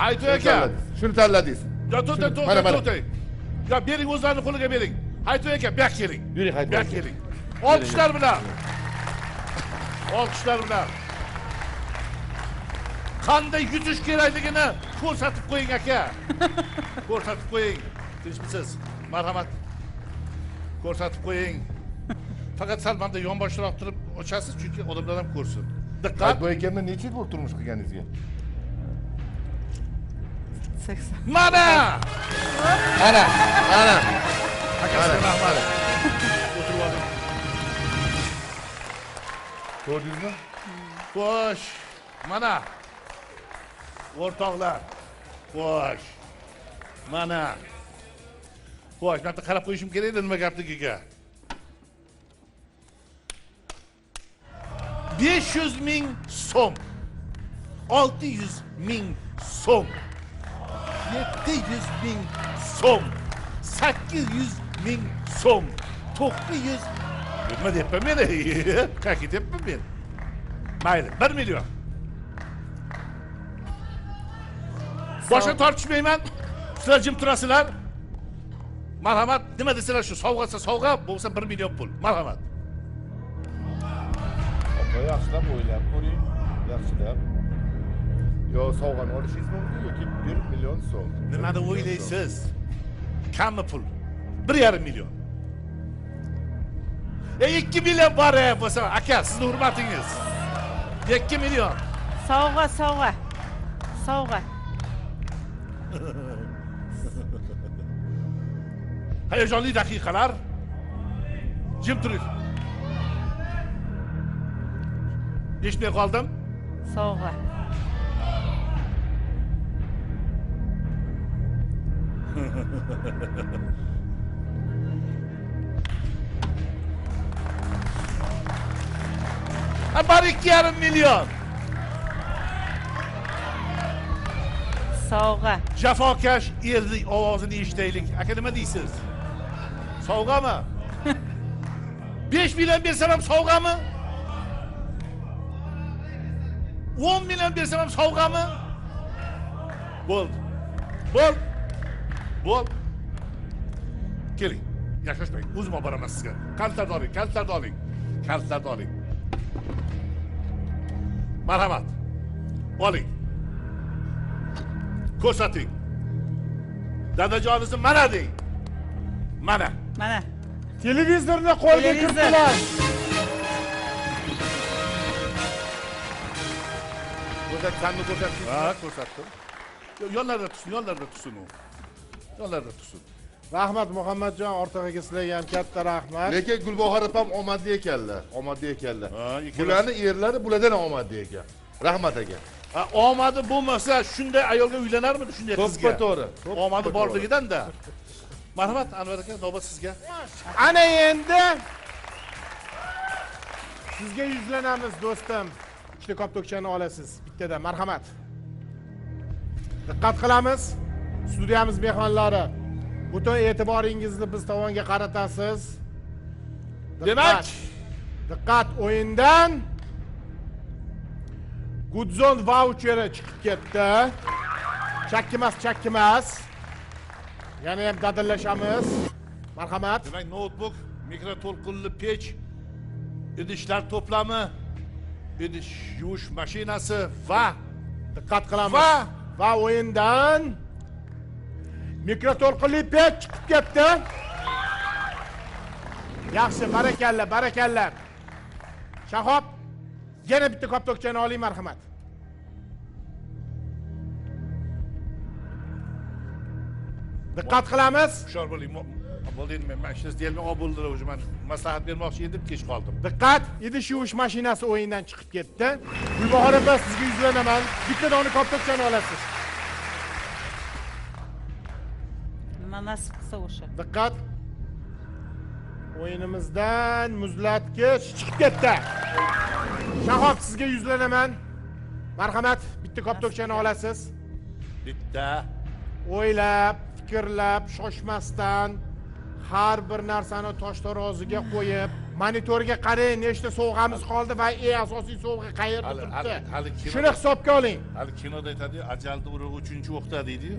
Hayitbay aka, shuni tanladingiz. yo to'xtang. Ya bering o'zlarini qo'liga bering. Hayitbay aka, bu yoqqa keling. Yuring Hayitbay aka. Keling. Olqishlar bilan. Qanday yuzish kerakligini ko'rsatib qo'ying aka. Ko'rsatib qo'ying. Tinchmisiz? Marhamat. Ko'rsatib qo'ying. Faqat sal menda yonboshroq turib ochasiz, chunki odamlar ham ko'rsin. Diqqat. Hayitbay akamdan necha yil bo'lib turmush qilganingizga? 80. Mana! Ana. Akasi rahmat. O'tirib oldim. Ko'rdingizmi? Xo'sh. Mana. O'rtoqlar. Xo'sh. Mana. Xo'sh, men qarab qo'yishim kerak edi nima gapligiga. 500.000 so'm. 600.000 so'm. 700.000 so'm. 800.000 so'm. 900. Nima deyapman men? Qancha deyapman men? Mayli, 1 million. Boshqa tortishmayman. Sizlar jim turasizlar. Marhamat, nima desalar shu, sovg'a bo'lsa 1 million pul. Marhamat. Opa, yaxshilab o'ylab ko'ring. Yaxshilab. Yo sovg'ani olishingiz mumkin yoki 1 million so'm. Nimani o'ylaysiz? Kammi pul? 1,5 million. 2 million bor bo'lsa, aka, sizning hurmatingiz. 2 million. Sovg'a. Hayajonli daqiqalar. Jim turing. Eshitmay qoldim. Sovg'a. Bar 2,5 million. Sovg'a. Jafokash erning ovozini eshitaylik. Aka, nima deysiz? Sovg'ami? 5 million bersam ham sovg'ami? 10 million bersam ham sovg'ami? Bo'ldi. Keling, yashashmang. O'zim olib boraman sizga. Kalitlarni oling. Marhamat. Oling. Ko'rsating. Dadajoningizni mana deng. Mana. Televizorni qo'lga kiritdilar. Ko'rsatganni ko'rsating. Ha, ko'rsatdim. Yonlarda tursin u. Rahmat Muhammadjon, ortig'iga sizlarga ham katta rahmat. Lekin Gulbahor opam omadli ekanlar. Bularni erlari bulardan omadli ekan. Rahmat aka. Omadi bo'lmasa shunday ayolga uylanarmidi, shunday qizga? To'g'ri. Omadi borligidan-da. Marhamat, Anvar aka, navbat sizga. Ana endi sizga yuzlanamiz do'stim. Ikkita koptokchani olasiz. Bittada marhamat. Diqqat qilamiz. Studiyamiz mehmonlari. Butun e'tiboringizni biz tomonga qaratasiz. Demak, diqqat, o'yindan Gudzon voucheri chiqib ketdi. Chakkimas. Yana ham dadillashamiz. Marhamat. Demak, notebook, mikroto'lqinli pech, idishlar to'plami, idish yuvish mashinasi va diqqat qilamiz. Va o'yindan Mikroto'lqinli pech chiqib ketdi. Yaxshi, barakalla, barakallar. Shahob, yana bitta koptokchani oling, marhamat. Diqqat qilamiz. Hushyor bo'ling. Bo'ldingmi? Men mashinasi deyilmay olib bo'ldilar o'zi. Men maslahat bermoqchi edim, kech qoldim. Diqqat, idish yuvish mashinasi o'yindan chiqib ketdi. Gulbahor opa, sizga yuzlanaman. Bitta dona koptokchani olasiz. Nima nasib qilsa o'sha. Diqqat. O'yinimizdan muzlatgich chiqib ketdi. Shahob, sizga yuzlanaman. Marhamat, bitta koptokchani olasiz. Bitta. O'ylab, fikrlab, shoshmasdan har bir narsani tosh taroziga qo'yib, monitorga qarang, nechta sovg'amiz qoldi va eng asosiy sovg'a qayerda turibdi. Shuni hisobga oling. Hali kinoda aytadi, ajalni urug'i 3-o'qda deydi-yu.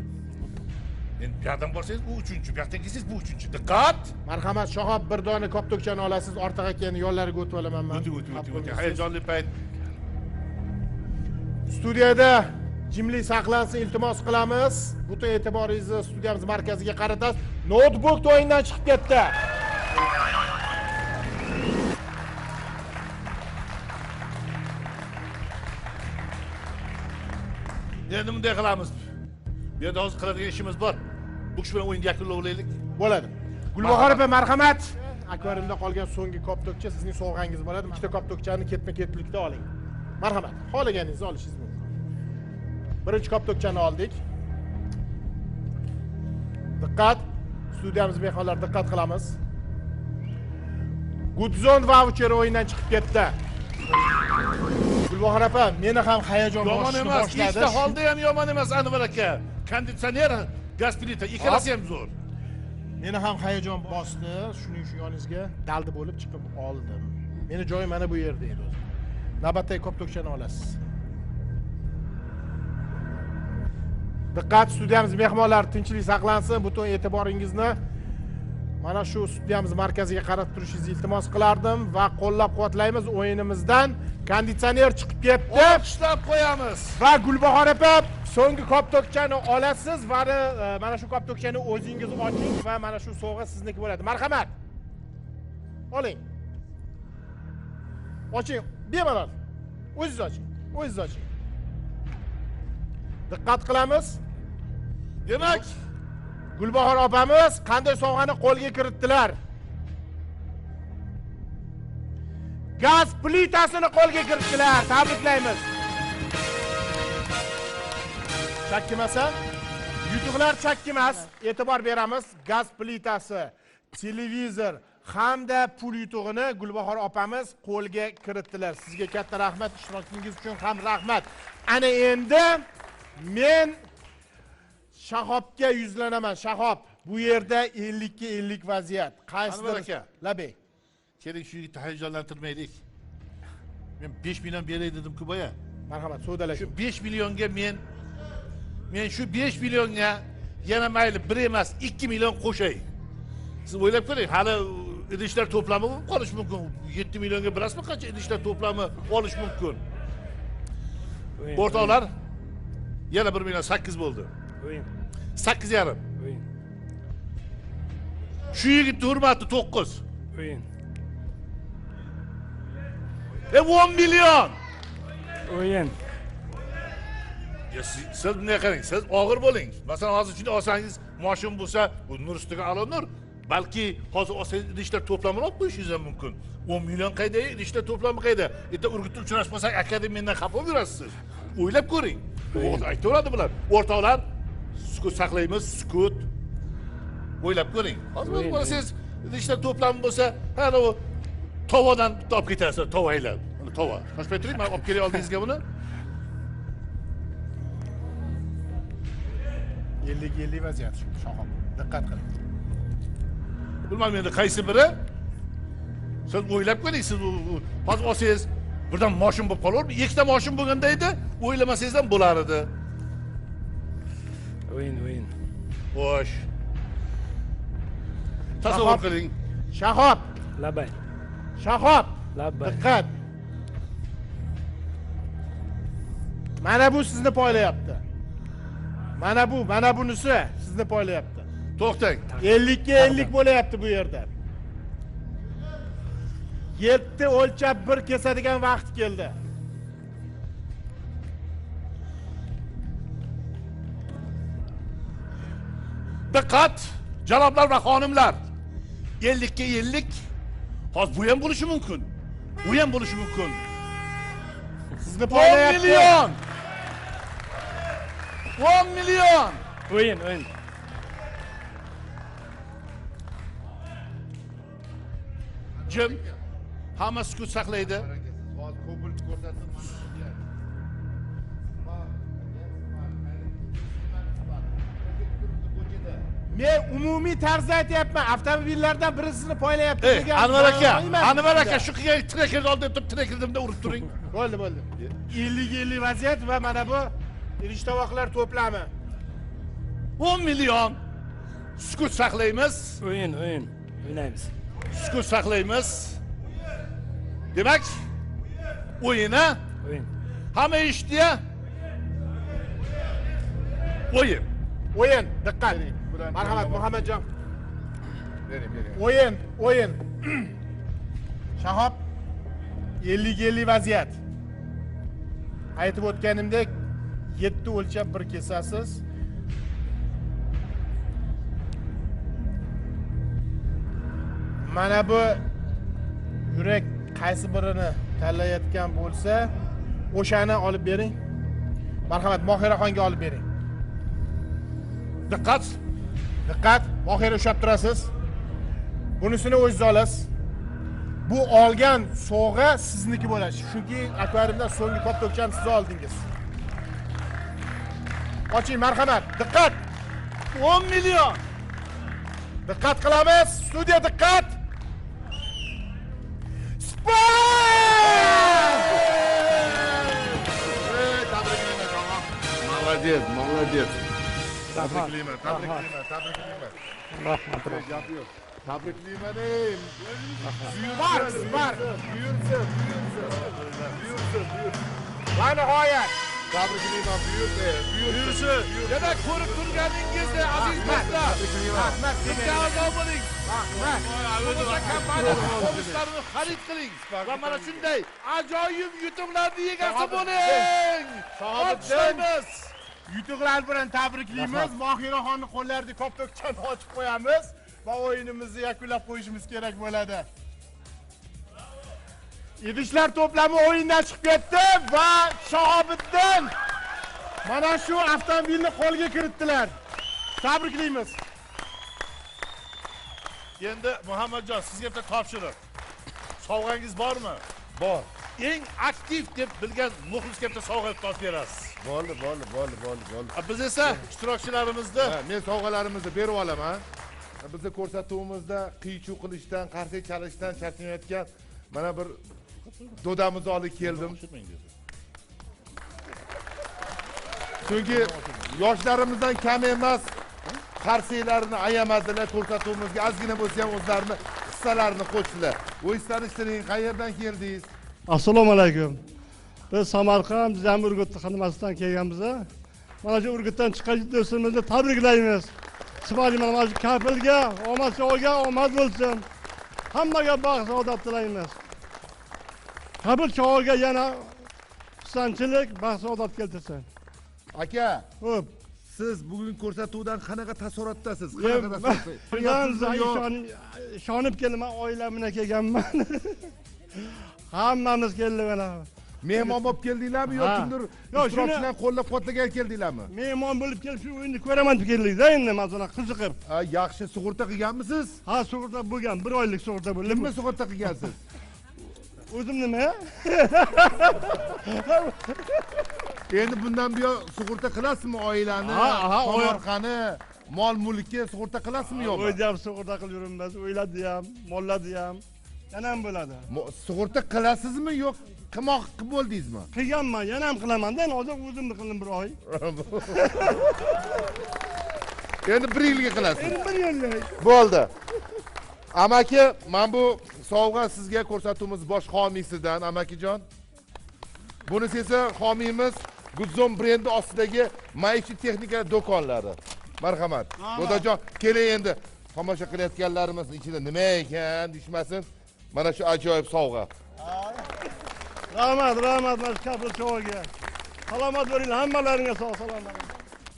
Endi bu yerdan borsangiz bu 3-chi, bu yoqdan kelsangiz bu 3-chi. Diqqat! Marhamat, Shahob, bir dona koptokchani olasiz. Ortiq akani yo'llariga o'tib olaman men. O'tib. Hayajonli payt. Studiyada jimlik saqlansin, iltimos qilamiz. Butun e'tiboringizni studiyamiz markaziga qaratasiz. Notebook o'yindan chiqib ketdi. Endi bunday qilamiz. Bu yerda hozir qiladigan ishimiz bor. Bu kishi bilan o'yinni yakunlaylik. Bo'ladi. Gulbahor opa, marhamat. Akvariumda qolgan so'nggi koptokcha sizning sovg'angiz bo'ladi. Ikkita koptokchani ketma-ketlikda oling. Marhamat, xohlaganingizni olishingiz mumkin. Birinchi koptokchani oldik. Diqqat, studiyamiz mehmonlar diqqat qilamiz. Gudzon voucher o'yindan chiqib ketdi. Gulbahor opa, meni ham hayajon boshladi. Yomon emas, ikkita holda ham yomon emas Anvar aka. Konditsioner, gaz plita ikkalasi ham zo'r. Meni ham hayajon bosdi. Shuning uchun yoningizga dalda bo'lib chiqib oldim. Meni joyim mana bu yerda edi o'zi. Navbatdagi koptokchani olasiz. Diqqat, studiyamiz mehmonlar, tinchlik saqlansin. Butun e'tiboringizni mana shu studiyamiz markaziga qaratib turishingizni iltimos qilardim va qo'llab-quvvatlaymiz. O'yinimizdan konditsioner chiqib ketdi. Ishlab qo'yamiz. Va Gulbahor opa, so'nggi koptokchani olasiz va mana shu koptokchani o'zingiz oching va mana shu sovg'a sizniki bo'ladi. Marhamat. Oling. Oching, bemalol. O'zingiz oching. O'zingiz oching. Diqqat qilamiz. Demak, Gulbahor opamiz qanday sovg'ani qo'lga kiritdilar? Gaz plitasini qo'lga kiritdilar. Tabriklaymiz. Chakkimasa? Yutuqlar chakkimas. E'tibor beramiz. Gaz plitasi, televizor hamda pul yutug'ini Gulbahor opamiz qo'lga kiritdilar. Sizga katta rahmat, ishtirokingiz uchun ham rahmat. Ana endi men Shahobga yuzlanaman. Shahob, bu yerda 50 ga 50 vaziyat. Qaysidir aka? Labey. Keling shu yigitni hayajonlantirmaylik. Men 5 million beray dedim-ku boya. Marhamat, so'dalashing. Shu 5 millionga men shu 5 millionga yana mayli 1 emas 2 million qo'shay. Siz o'ylab ko'ring, hali idishlar to'plami bo'lib qolish mumkin. 7 millionga bilasizmi qancha idishlar to'plami olish mumkin? O'rtoqlar, yana 1 million 8 bo'ldi. O'yin. 8,5. O'yin. Shu yigitni hurmati 9. O'yin. 10 million. O'yin. Siz bunday qarang, siz og'ir bo'ling. Masalan, hozir shunday olsangiz, mashina bo'lsa, bu nur ustiga a'lo nur. Balki hozir olsangiz idishlar to'plamini olib qo'yishingiz ham mumkin. 10 million qayda, idishlar to'plami qayda? Erta Urgutda uchrashib qolsak, akademiyadan xafa bo'lib yurasiz. O'ylab ko'ring. O'zi aytaveradi bular. O'rtoqlar, sukut saqlaymiz, sukut. O'ylab ko'ring. Hozir bo'lsangiz, idishlar to'plami bo'lsa, hali u tovadan olib ketasiz, tovaylab. Tova. Toshib turing, men olib kelay oldingizga buni. 50 vaziyat shu Shahob. Diqqat qiling. Bilmadim endi qaysi biri? Siz o'ylab ko'ring, siz hozir olsangiz birdan mashin bo'lib qolarmi? Ikkita mashin bo'lganda edi, o'ylamasangiz ham bo'lar edi. O'yin. Xo'sh. Tasavvur qiling. Shahob. Labay. Shahob. Labay. Diqqat. Mana bu sizni poylayapti. Mana bunisi sizni poylayapti. To'xtang. 50 ga 50 bo'layapti bu yerda. 7 o'lchab 1 kesadigan vaqt keldi. Diqqat, janoblar va xonimlar. 50 ga 50. Hozir bu ham bo'lishi mumkin. Bu ham bo'lishi mumkin. Sizni 10 poylayapti. million. 10 million. O'yin. Jim, hamma sukut saqlaydi. Men umumiy tarzda aytyapman, avtomobillardan birisini poylayapti degan. Anvar aka, shu qilgan trekerni olib turib, trekerimda urib turing. Bo'ldi. 50-50 vaziyat va mana bu idish tovoqlar to'plami. 10 million. Sukut saqlaymiz. O'yin. O'ynaymiz. Sukut saqlaymiz. Demak, o'yini O'yin. hamma eshitdi-ya? O'yin. Diqqat. Marhamat Muhammadjon. Bering. O'yin. Shahob 50-50 vaziyat. Aytib o'tganimdek 7 o'lchab 1 kesasiz. Mana bu yurak qaysi birini tanlayotgan bo'lsa, o'shani olib bering. Marhamat, Mohiraxonga olib bering. Diqqat, Mohira ushlab turasiz. Bunisini o'zingiz olasiz. Bu olgan sovg'a sizniki bo'ladi. Chunki akvariumdan so'nggi kopta o'kchani siz oldingiz. Oching, marhamat. Diqqat. 10 million. Diqqat qilamiz. Studiya diqqat. Молодец. Tabriklayman. Rahmat. Tabriklayman. Buyursin. Va nihoyat. Tabriklayman. Buyursin. Yana ko'rib turganingizni aziz do'stlar. Rahmat. Bizga a'zo bo'ling. Rahmat. O'zbek kompaniyasi qo'mishlarini xarid qiling va mana shunday ajoyib yutuqlarni egasi bo'ling. Olqishlaymiz. Yutuqlar bilan tabriklaymiz. Mohiraxonning qo'llarida kopta o'kchani ochib qo'yamiz va o'yinimizni yakunlab qo'yishimiz kerak bo'ladi. Idishlar to'plami o'yindan chiqib ketdi va Shahobiddin mana shu avtomobilni qo'lga kiritdilar. Tabriklaymiz. Endi Muhammadjon, sizga bitta topshiriq. Sovg'angiz bormi? Bor. Eng aktiv deb bilgan muxlisga bitta sovg'a topib berasiz. Bo'ldi. Biz esa ishtirokchilarimizni Men sovg'alarimizni berib olaman. Bizni ko'rsatuvimizda qiy-chuv qilishdan, qarsak chalishdan charchanayotgan mana bir do'damizni olib keldim. Chunki yoshlarimizdan kam emas, qarsaklarni ayamadilar, ko'rsatuvimizga ozgina bo'lsa ham o'zlarini hissalarini qo'shdilar. Voy tanishtiring, qayerdan keldingiz? Assalomu alaykum. Biz Samarqand, Urgut xizmatidan kelganmiz. Mana shu Urgutdan chiqqan do'stimizni tabriklaymiz. Sifali mana shu kafilga, omad sho'ga omad bo'lsin. Hammaga baxt saodat tilaymiz. Qabul sho'ga yana xursandchilik, baxt saodat keltirsin. Aka, Xo'p. siz bugun ko'rsatuvdan qanaqa taassurotdasiz? Ishonib kelman, oilam bilan kelganman. Hammamiz keldik mana. Mehmon bo'lib keldinglarmi yo kimdir ishtirokchilar qo'llab-quvvatlagan keldinglarmi? Mehmon bo'lib kelib shu o'yinni ko'raman deb keldik-da endi mana qiziqib. Yaxshi sug'urta qilganmisiz? Ha, sug'urta bo'lgan, 1 oylik sug'urta bo'ldi. Kimni sug'urta qilgansiz? O'zim nima? Endi bundan buyon sug'urta qilasizmi oilani, tomorqani, mol-mulkka sug'urta qilasizmi yo'qmi? O'yda ham sug'urta qilib yuribmiz, o'ylarni ham, mollarni ham. Yana ham bo'ladi. Sug'urta qilasizmi yo'q? Qilmoq qilib bo'ldingizmi? Qilganman, yana ham qilaman-da, hozir o'zimni qildim 1 oy. Endi 1 yilga qilasiz. Endi 1 yilga. Bo'ldi. Amaki, men bu sovg'a sizga ko'rsatuvimiz bosh homiysidan, amakijon. Bunisi esa homiyimiz Gudzon brendi ostidagi maishiy texnika do'konlari. Marhamat. Xudojon, keling endi tomosha qilayotganlarimiz ichida nima ekan deyishmasin. Mana shu ajoyib sovg'a. Rahmat, mana shu kafil cho'g'ga. Salomat bo'linglar, hammalaringga sog' salomat.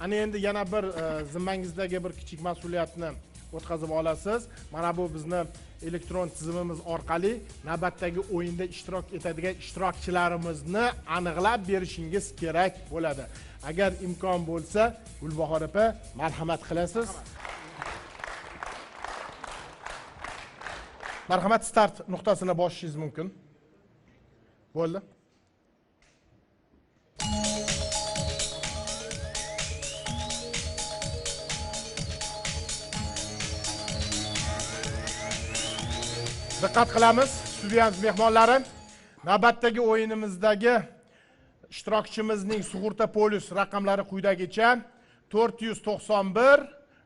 Ana endi yana bir zimmangizdagi bir kichik mas'uliyatni o'tkazib olasiz. Mana bu bizni elektron tizimimiz orqali navbatdagi o'yinda ishtirok etadigan ishtirokchilarimizni aniqlab berishingiz kerak bo'ladi. Agar imkon bo'lsa, Gulbahor opa, marhamat qilasiz. Marhamat, start nuqtasini bosishingiz mumkin. Bo'ldi. Diqqat qilamiz, studiyamiz mehmonlari. Navbatdagi o'yinimizdagi ishtirokchimizning sug'urta polis raqamlari quyidagicha: 491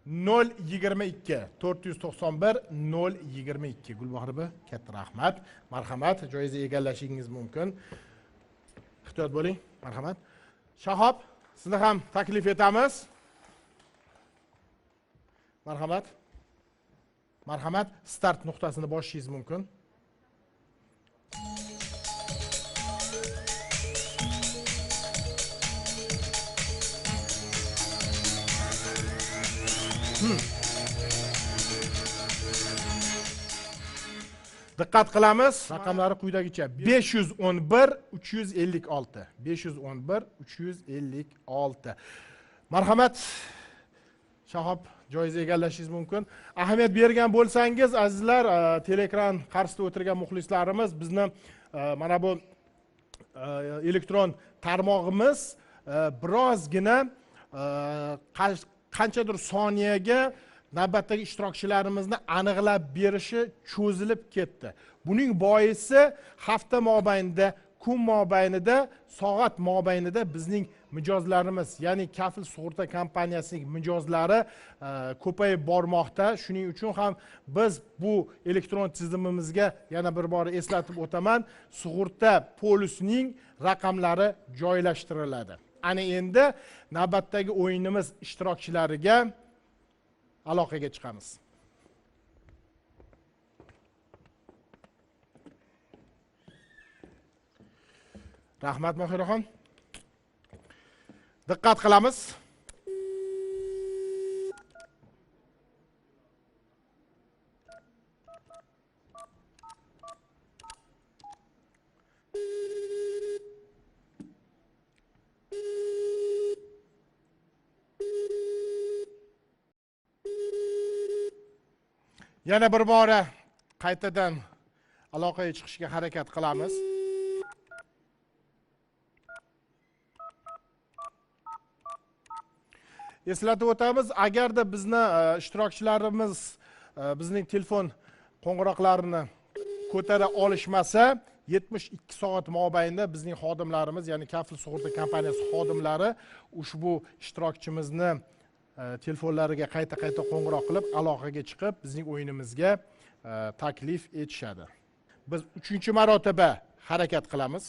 022 491 022. Gulbahor opa, katta rahmat. Marhamat, joyizni egallashingiz mumkin. Ehtiyot bo'ling. Marhamat. Shahob, sizni ham taklif etamiz. Marhamat. Marhamat, start nuqtasini bosishingiz mumkin. Diqqat qilamiz. Raqamlari quyidagicha: 511 356. 511 356. Marhamat. Shahob, joyizni egallashingiz mumkin. Ahamiyat bergan bo'lsangiz, azizlar, teleekran qarshisida o'tirgan muxlislarimiz, bizni mana bu elektron tarmog'imiz birozgina qanchadir soniyaga navbatdagi ishtirokchilarimizni aniqlab berishi cho'zilib ketdi. Buning boisi hafta mobaynida, kun mobaynida, soat mobaynida bizning mijozlarimiz, ya'ni Kafil sug'urta kompaniyasining mijozlari ko'payib bormoqda. Shuning uchun ham biz bu elektron tizimimizga yana bir bor eslatib o'taman, sug'urta polisining raqamlari joylashtiriladi. Ana endi navbatdagi o'yinimiz ishtirokchilariga aloqaga chiqamiz. Rahmat Mohiraxon. Diqqat qilamiz. Yana bir bora qaytadan aloqaga chiqishga harakat qilamiz. Eslatib o'tamiz, agarda bizni ishtirokchilarimiz bizning telefon qo'ng'iroqlarini ko'tara olishmasa, 72 soat mobaynida bizning xodimlarimiz, ya'ni Kafil sug'urta kompaniyasi xodimlari ushbu ishtirokchimizni telefonlariga qayta qo'ng'iroq qilib, aloqaga chiqib, bizning o'yinimizga taklif etishadi. Biz 3-marotaba harakat qilamiz.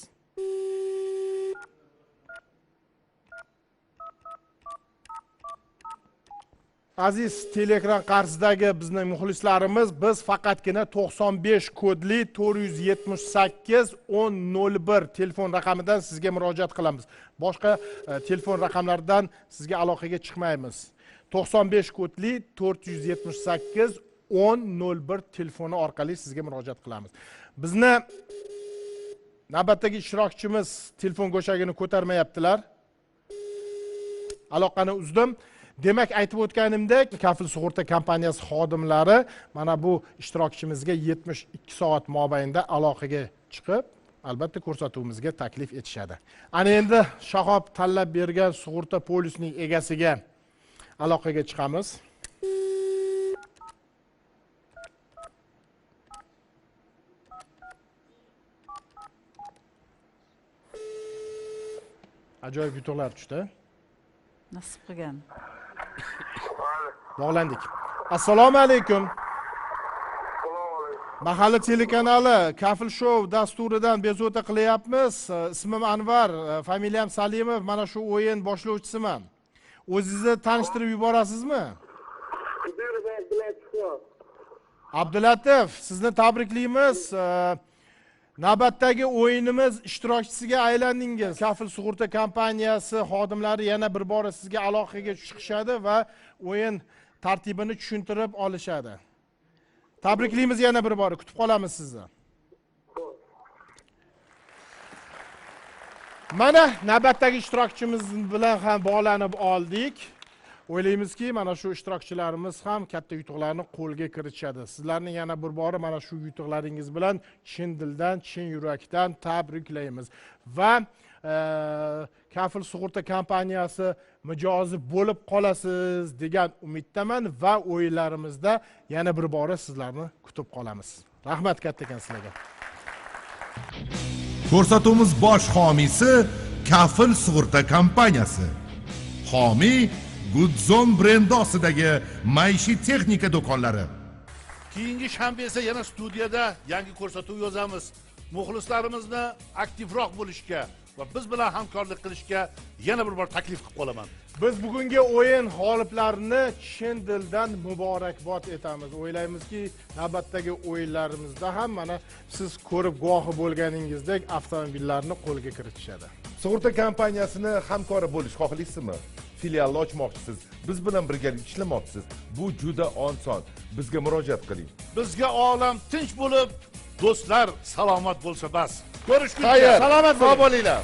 Aziz teleekran qarshisidagi bizning muxlislarimiz, biz faqatgina 95 kodli 478 1001 telefon raqamidan sizga murojaat qilamiz. Boshqa telefon raqamlaridan sizga aloqaga chiqmaymiz. 95 kodli 478 1001 telefoni orqali sizga murojaat qilamiz. Bizni navbatdagi ishtirokchimiz telefon go'shagini ko'tarmayaptilar. Aloqani uzdim. Demak, aytib o'tganimdek, Kafil sug'urta kompaniyasi xodimlari mana bu ishtirokchimizga 72 soat mobaynida aloqaga chiqib, albatta ko'rsatuvimizga taklif etishadi. Ana endi Shahob tanlab bergan sug'urta polisining egasiga aloqaga chiqamiz. Ajoyib yutuqlar tushdi. Nasib qilgan. Bog'landik. Assalomu alaykum. Mahalla telekanali Kafil Show dasturidan bezovta qilyapmiz. Ismim Anvar, familiyam Salimov, mana shu o'yin boshlovchisiman. o'zingizni tanishtirib yuborasizmi? Abdulatif, sizni tabriklaymiz. Navbatdagi o'yinimiz ishtirokchisiga aylandingiz. Kafil sug'urta kompaniyasi xodimlari yana bir bora sizga aloqaga chiqishadi va o'yin tartibini tushuntirib olishadi. Tabriklaymiz yana bir bora, kutib qolamiz sizni. Mana navbatdagi ishtirokchimiz bilan ham bog'lanib oldik. O'ylaymizki, mana shu ishtirokchilarimiz ham katta yutuqlarni qo'lga kiritishadi. Sizlarni yana bir bora mana shu yutuqlaringiz bilan chin dildan, chin yurakdan tabriklaymiz. Va Kafil sug'urta kompaniyasi mijozi bo'lib qolasiz degan umiddaman va o'yinlarimizda yana bir bora sizlarni kutib qolamiz. Rahmat kattakon sizlarga. Ko'rsatuvimiz bosh homiysi Kafil sug'urta kompaniyasi. Homiy Goodzone brendi ostidagi maishiy texnika do'konlari. Keyingi shanba esa yana studiyada yangi ko'rsatuv yozamiz. Muxlislarimizni aktivroq bo'lishga va biz bilan hamkorlik qilishga yana bir bor taklif qilib qolaman. Biz bugungi o'yin g'oliblarini chin dildan muborakbod etamiz. O'ylaymizki, navbatdagi o'yinlarimizda ham mana siz ko'rib guvohi bo'lganingizdek avtomobillarni qo'lga kiritishadi. Sug'urta kompaniyasini hamkori bo'lish xohlaysizmi? Filialni ochmoqchisiz, biz bilan birgalikda ishlamoqchisiz. Bu juda oson. Bizga murojaat qiling. Bizga olam tinch bo'lib, do'stlar salomat bo'lsa bas. Ko'rishguncha Salomat bo'linglar.